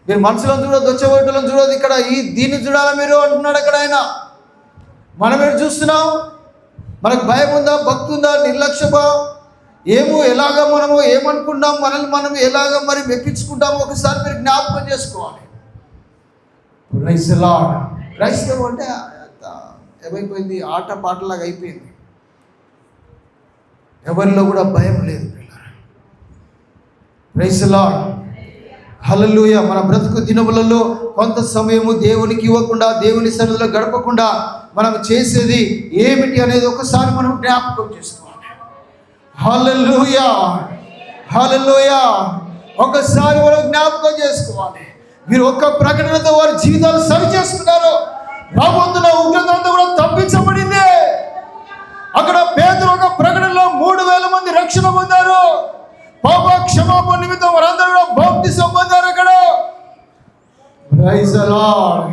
మీరు మనుషులను చూడొద్దు, వచ్చేవాళ్ళని చూడొద్దు, ఇక్కడ దీన్ని చూడాలా మీరు అంటున్నాడు అక్కడ ఆయన. మనం ఎటు చూస్తున్నాం? మనకు భయం ఉందా, భక్తి ఉందా, నిర్లక్ష్యమా, ఎలాగ మనము ఏమనుకుంటాం, మనల్ని మనం ఎలాగ మరి మెప్పించుకుంటామో ఒకసారి మీరు జ్ఞాపకం చేసుకోవాలి. Praise the lord. క్రైస్తవం అంటే ఏమైపోయింది, ఆట పాటలాగా అయిపోయింది. ఎవరిలో కూడా భయం లేదు పిల్లలు. Praise the lord. హల్లెలూయా. మన బ్రతుకు దినములలో కొంత సమయము దేవునికి ఇవ్వకుండా, దేవుని సన్నిధిలో గడపకుండా మనం చేసేది ఏమిటి అనేది ఒకసారి మనం జ్ఞాపకం చేసుకోవాలి. హల్లెలూయా, హల్లెలూయా. ఒకసారి మనం జ్ఞాపకం చేసుకోవాలి. మీరు ఒక్క ప్రకటనతో వారి జీవితాలు సరి చేసుకున్నారు. రాబోతున్న ఉగ్రత అంతా కూడా తప్పించబడింది. అక్కడ పేతురు ఒక ప్రకటనలో 3000 మంది రక్షణ పొందారు. పాప క్షమాపణ నిమిత్తం వారందరూ కూడా బాప్తిసం పొందారు. అక్కడ ప్రైజ్ ది లార్డ్.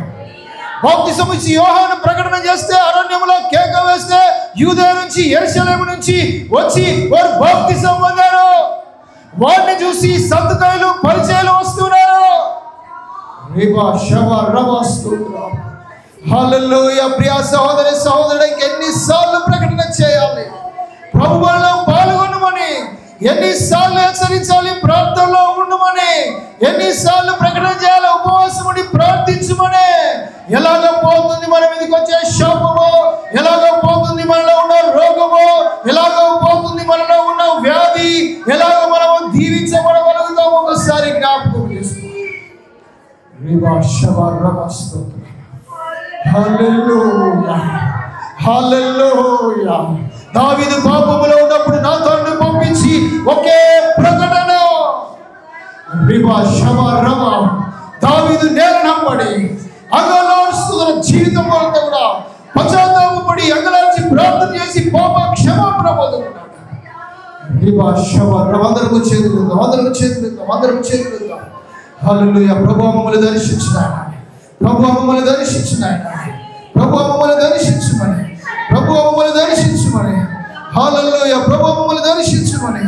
బాప్తిసం ఇచ్చి యోహాను ప్రకటన చేస్తే, అరణ్యంలో కేక వేస్తే, యూదయ నుంచి యెరూషలేము నుంచి వచ్చి వారు బాప్తిసం పొందారు. వారిని చూసి సద్దుకాయలు పరిచయాలు వస్తున్నారు. హల్లెలూయా. ప్రియ సహోదరి సహోదరుడికి ఎన్నిసార్లు ప్రకటన చేయాలి, ప్రభువులో పాల్గొనమని, ఎన్నిసార్లు హెచ్చరించాలి, ప్రార్థనలో ఉండమని, ఎన్నిసార్లు ప్రకటన చేయాలి, ఉపవాసం ఉండి ప్రార్థించమని. ఎలాగ పోతుంది మన మీదకి వచ్చే శాపము, ఎలాగ పోతుంది మనలో ఉన్న రోగము, ఎలాగ పోతుంది మనలో ఉన్న వ్యాధి, ఎలాగ మనము దీవించబడగలుగుతాము ఒకసారి జ్ఞాపకం చేసుకోవాలి. హల్లెలూయా, హల్లెలూయా. దావీదు పాపములో ఉన్నప్పుడు నాతానును పంపించి ఒకే ప్రకటన, దావీదు నేలనప్పడి అంగలార్చుతున్న జీవితం అంతా కూడా పశ్చాత్తాపపడి అంగలార్చి ప్రార్థన చేసి పాప క్షమాపణ పొందుకున్నాడు. అందరము చేతులు. హల్లెలూయా. ప్రభువా మమ్మల్ని దర్శించిన ఆయన, ప్రభువా మమ్మల్ని దర్శించిన ఆయన, ప్రభువా మమ్మల్ని దర్శించమని, ప్రభువా మమ్మల్ని దర్శించమని. హల్లెలూయా. ప్రభువా మమ్మల్ని దర్శించమని.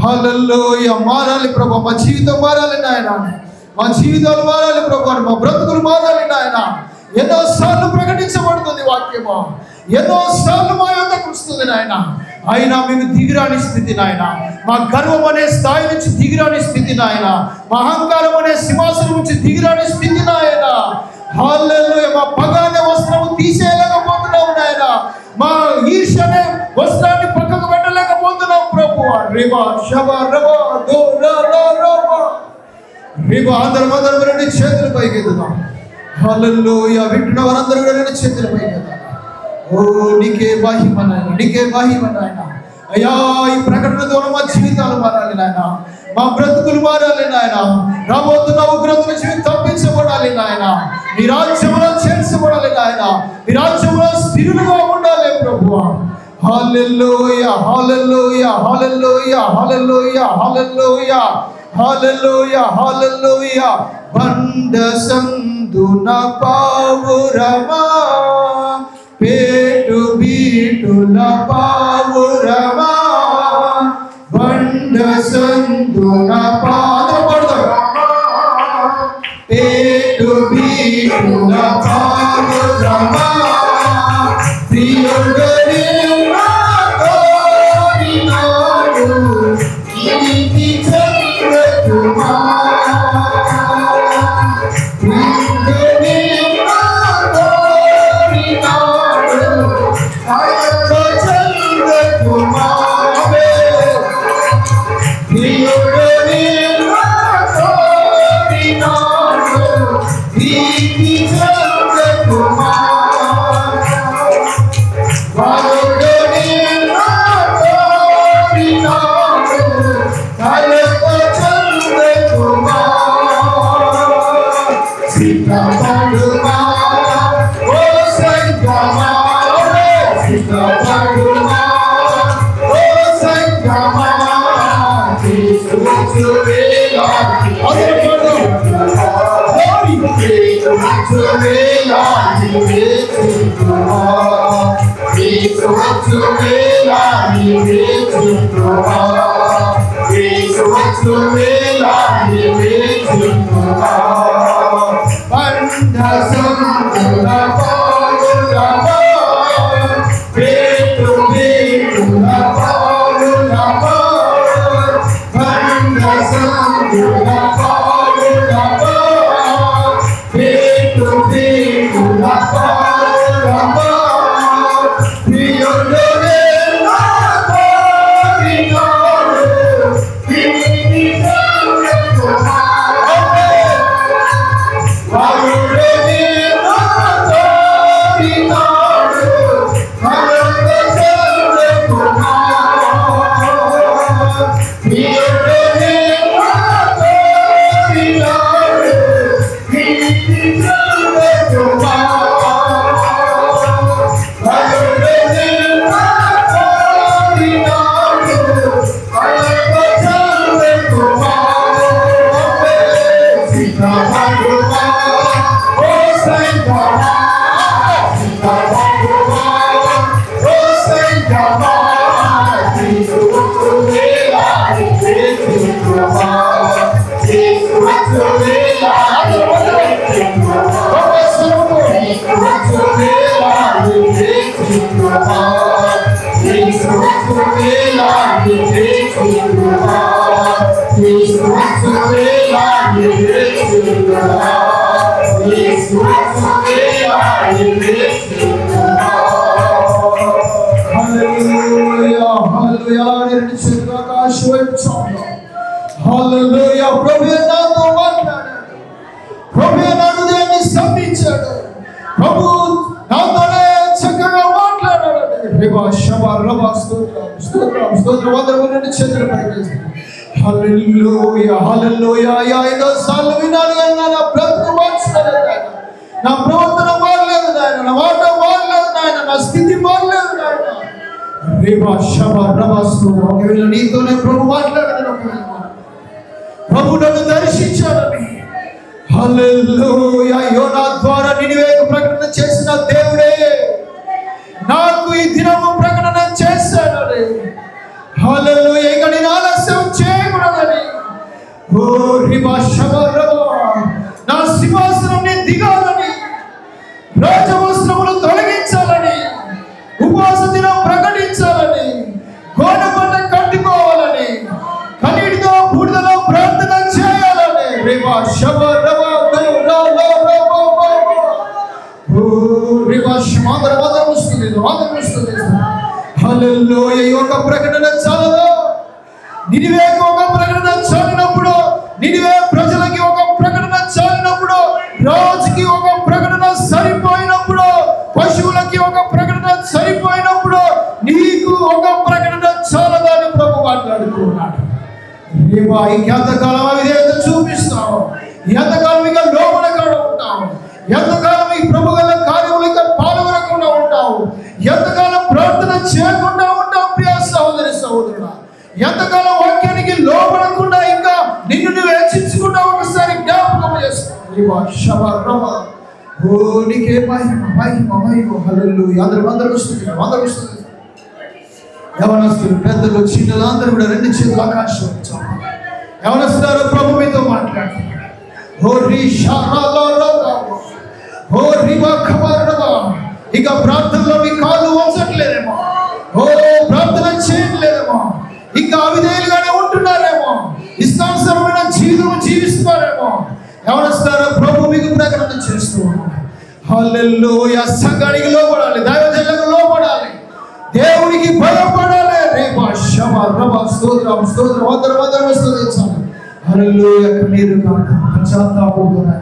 హల్లెలూయా. మారాలి ప్రభువా, మా జీవితం మారాలి నాయన, మా జీవితాలు మారాలి ప్రభువా, మా బ్రతుకులు మారాలి నాయన. ఎన్నోసార్లు ప్రకటించబడుతుంది వాక్యము, ఎన్నోసార్లు మా యొద్దకు వస్తుంది నాయన. అయినా మేము దిగిరాని స్థితి నాయన, మా గర్వం అనే స్థాయి నుంచి దిగిరాని స్థితి నాయన, మా అహంకారం అనే సింహాసనం నుంచి దిగిరాని స్థితి నాయన. హల్లెలూయా. మా పగ అనే వస్త్రము తీసేయలేకపోతున్నాం నాయన, మా ఈర్ష్య అనే వస్త్రాన్ని పక్కకు పెట్టలేకపోతున్నాం ప్రభువా. అందరం రెండు చేతులు పైకెత్తుదాం. హల్లెలూయా. వింటున్న వారందరూ కూడా రెండు చేతులు పైకెత్తుదాం. ఓ నీకే మహిమ నాయన, నీకే మహిమ నాయన. అయ్యా, ఈ ప్రకటన ద్వారా మా జీవితాలు మారాలి నాయన, మా బ్రతుకులు మారాలి నాయన. రాబోతున్న ఉగ్రత నుంచి తప్పించబడాలి నాయన, మీ రాజ్యంలో చేర్చబడాలి నాయన, మీ రాజ్యంలో స్థిరులుగా ఉండాలి ప్రభువా. హల్లెలూయా, hallelujah, hallelujah, hallelujah, hallelujah, hallelujah, హల్లెలూయా. బండ సందున పావురమా, పేటు బీటుల పావురమా, బండ సందున పావురమా, పేటు బీటుల పావురమా, ప్రియుడని నాడు నీతి చంద్రకుమా, ప్రియుడని నాడు చంద్రకుమా, ప్రియుడని నాడు నీతి చంద్రకుమా, Sita Paduma, oh Sita Paduma. నా ప్రవర్తన మారలేదు నాయన, నా మాట మారలేదు నాయన, నా స్థితి మారలేదు నాయన. ఒకవేళ నీతోనే ప్రభు మాట్లాడాను, ప్రభు నన్ను దర్శించాడని. హల్లెలూయా. యోనా ద్వారా నినివేకు ప్రకటన చేసిన దేవుడే నాకు ఈ దినము ప్రకటన చేశాడని. హల్లెలూయా. ఇక నేను ఆలస్యం చేయకూడదని. ఓ రిబా శబరబా, నా సింహాసనం దిగాలని, రాజవస్త్రములు తొలగించాలని, ఉపవాస దినం ప్రకటించాలని, గోనపట్ట కట్టుకోవాలని, కన్నీటితో బూడిదలో ప్రార్థన చేయాలని. రిబా శబరబా హల్లెలూయా. ఒక ప్రకటన చాలదు. నినివేకి ఒక ప్రకటన చాలినప్పుడు, నినివే ప్రజలకి ఒక ప్రకటన చాలినప్పుడు, రాజుకి ఒక ప్రకటన సరిపోయినప్పుడు, పశువులకి ఒక ప్రకటన సరిపోయినప్పుడు, నీకు ఒక ప్రకటన చాలదని ప్రభు మాట్లాడుతున్నాడు. ఎంతకాలం అవిధేయత చూపిస్తావు? ఎంతకాలం ఇక లోబడకుండా ఉంటావు? ఎంతకాలం ఈ ప్రభు గల కార్యములు ఇక పాల్గొనకుండా ఉంటావు? ఎంతకాలం ప్రార్థన చేయకుండా ఉంటావు? ప్రియ సహోదరి సహోదరుడా, ఎంతకాలం వాక్యానికి లోబడకుండా ఇంకా నిన్ను నువ్వు హెచ్చించుకుంటా? ఒకసారి జ్ఞాపకం చేసుకో. నీకే మహిమ మహిమ మహిమ. హల్లెలూయా. అందరూ వస్తుంది. యవనస్తులు, పెద్దలు, చిన్నలు అందరూ కూడా రెండు చేతులు ఆకాశం వచ్చాము. యవనస్తున్నారు, ప్రభు మీతో మాట్లాడుతున్నారు. ఇక ప్రార్థనలో మీ కాళ్ళు వంచట్లేదేమో, ప్రార్థన చేయట్లేదేమో, ఇంకా అవిధేయులుగానే ఉంటున్నారేమో, ఇష్టానుసారమైన జీవితం జీవిస్తున్నారేమో. యవనస్తున్నారు, ప్రభు మీకు ప్రకటన చేస్తూ ఉన్నారు. హల్లెలూయా. సంఘానికి లోపడాలి, దైవజనులకు లోపడాలి, దేవునికి భయపడాలి. రేపా శమ రమ స్తోత్రం స్తోత్రం అందరూ స్తుతించాలి. హల్లెలూయా. కన్నీరు కాక పశ్చాత్తాపముగా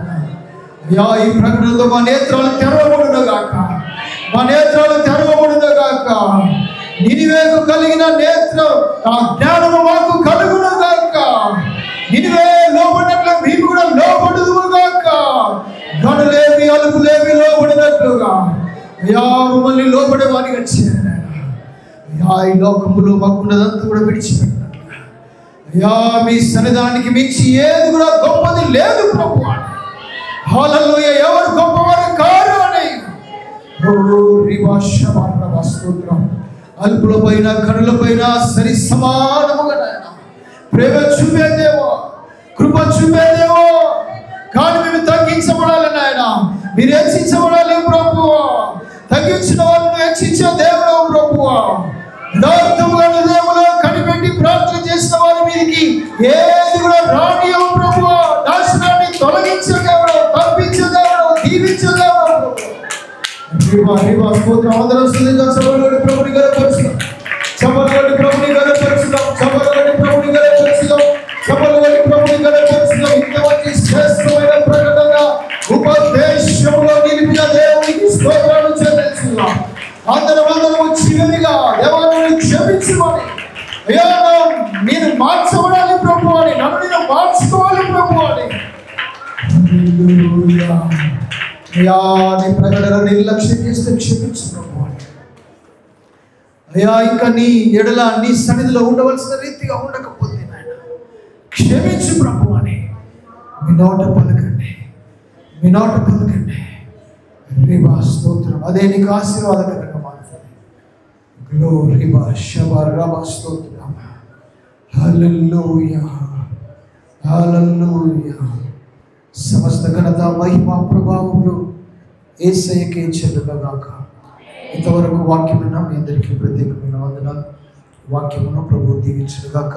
ఈ ప్రకటనతో మా నేత్రాలు తెరవబడునుగాక, మా నేత్రాలు తెరవబడునుగాక. నినివేకు కలిగిన నేత్రం, ఆ జ్ఞానము మాకు కలుగునుగాక. నినివే లోబడినట్లు మేము కూడా లోబడుదుముగాక. గనులేవి అలుపులేవి లోబడినట్లుగా మమ్మల్ని లోబడే వారిగా చేయాలి. ఈ లోకములో మాకున్నదంతా కూడా విడిచిపెట్టినట్లుగా మీ సన్నిధానానికి మించి ఏది కూడా గొప్పది లేదు ప్రభు. హల్లెలూయా. ఎవరు గొప్పవారు కారు అని స్తోత్రం. అల్పుల పైన కనుల పైన సరి సమానముగా నాయన ప్రేమ చూపేదేవో, కృప చూపేదేవో. కానీ మేము తగ్గించబడాలి నాయన, మీరు హెచ్చించబడాలి ప్రభువా. తగ్గించిన వాళ్ళను హెచ్చించే దేవుడు ప్రభువా. యథార్థముగా హృదయములో కనిపెట్టి ప్రార్థన చేసిన వారి మీదకి ఏది కూడా రానియవు ప్రభువా. నాశనాన్ని తొలగించే దేవుడు, తప్పించే దేవుడు, దీవించే దేవుడు. స్తోత్రం. అందరూ స్తుతిగా చపలుగొట్టి ప్రభుని గణపరుచుదాం, చపలుగొట్టి ప్రభుని గణపరుచుదాం, చపలుగొట్టి ప్రభుని గణపరుచుదాం, చపలుగొట్టి ప్రభుని గణపరుచుదాం. ఇంతవరకు శ్రేష్టమైన ప్రకటన ఉపదేశంలో నిలిపిన దేవునికి స్తోత్రాలు చెల్లించుదాం. అందరము చివరిగా ఎవరిని క్షమించమని, అయ్యా నేను మార్చబడాలి ప్రభు అని, నన్ను నేను మార్చుకోవాలి ప్రభు అని. అయ్యా నీ ప్రకటన నిర్లక్ష్యం చేస్తే క్షమించు ప్రభు అని. అయ్యా ఇంకా నీ ఎడల నీ సన్నిధిలో ఉండవలసిన రీతిగా ఉండకపోతే నాయన క్షమించు ప్రభు అని మీ నోట పలకండి, మీ నోట పలకండి. రిబా స్తోత్రం. అదే నీకు ఆశీర్వాదకరంగా మారుతుంది. గ్లోరీబా శబా రబా స్తోత్రం. హల్లెలూయా, హల్లెలూయా. సమస్త ఘనత మహిమ ప్రభావములు యేసయ్యకే చెల్లుగాక. ఇంతవరకు వాక్యమున మీ అందరికీ ప్రత్యేకమైన వందనాలు. వాక్యమును ప్రభువు దీవించుగాక.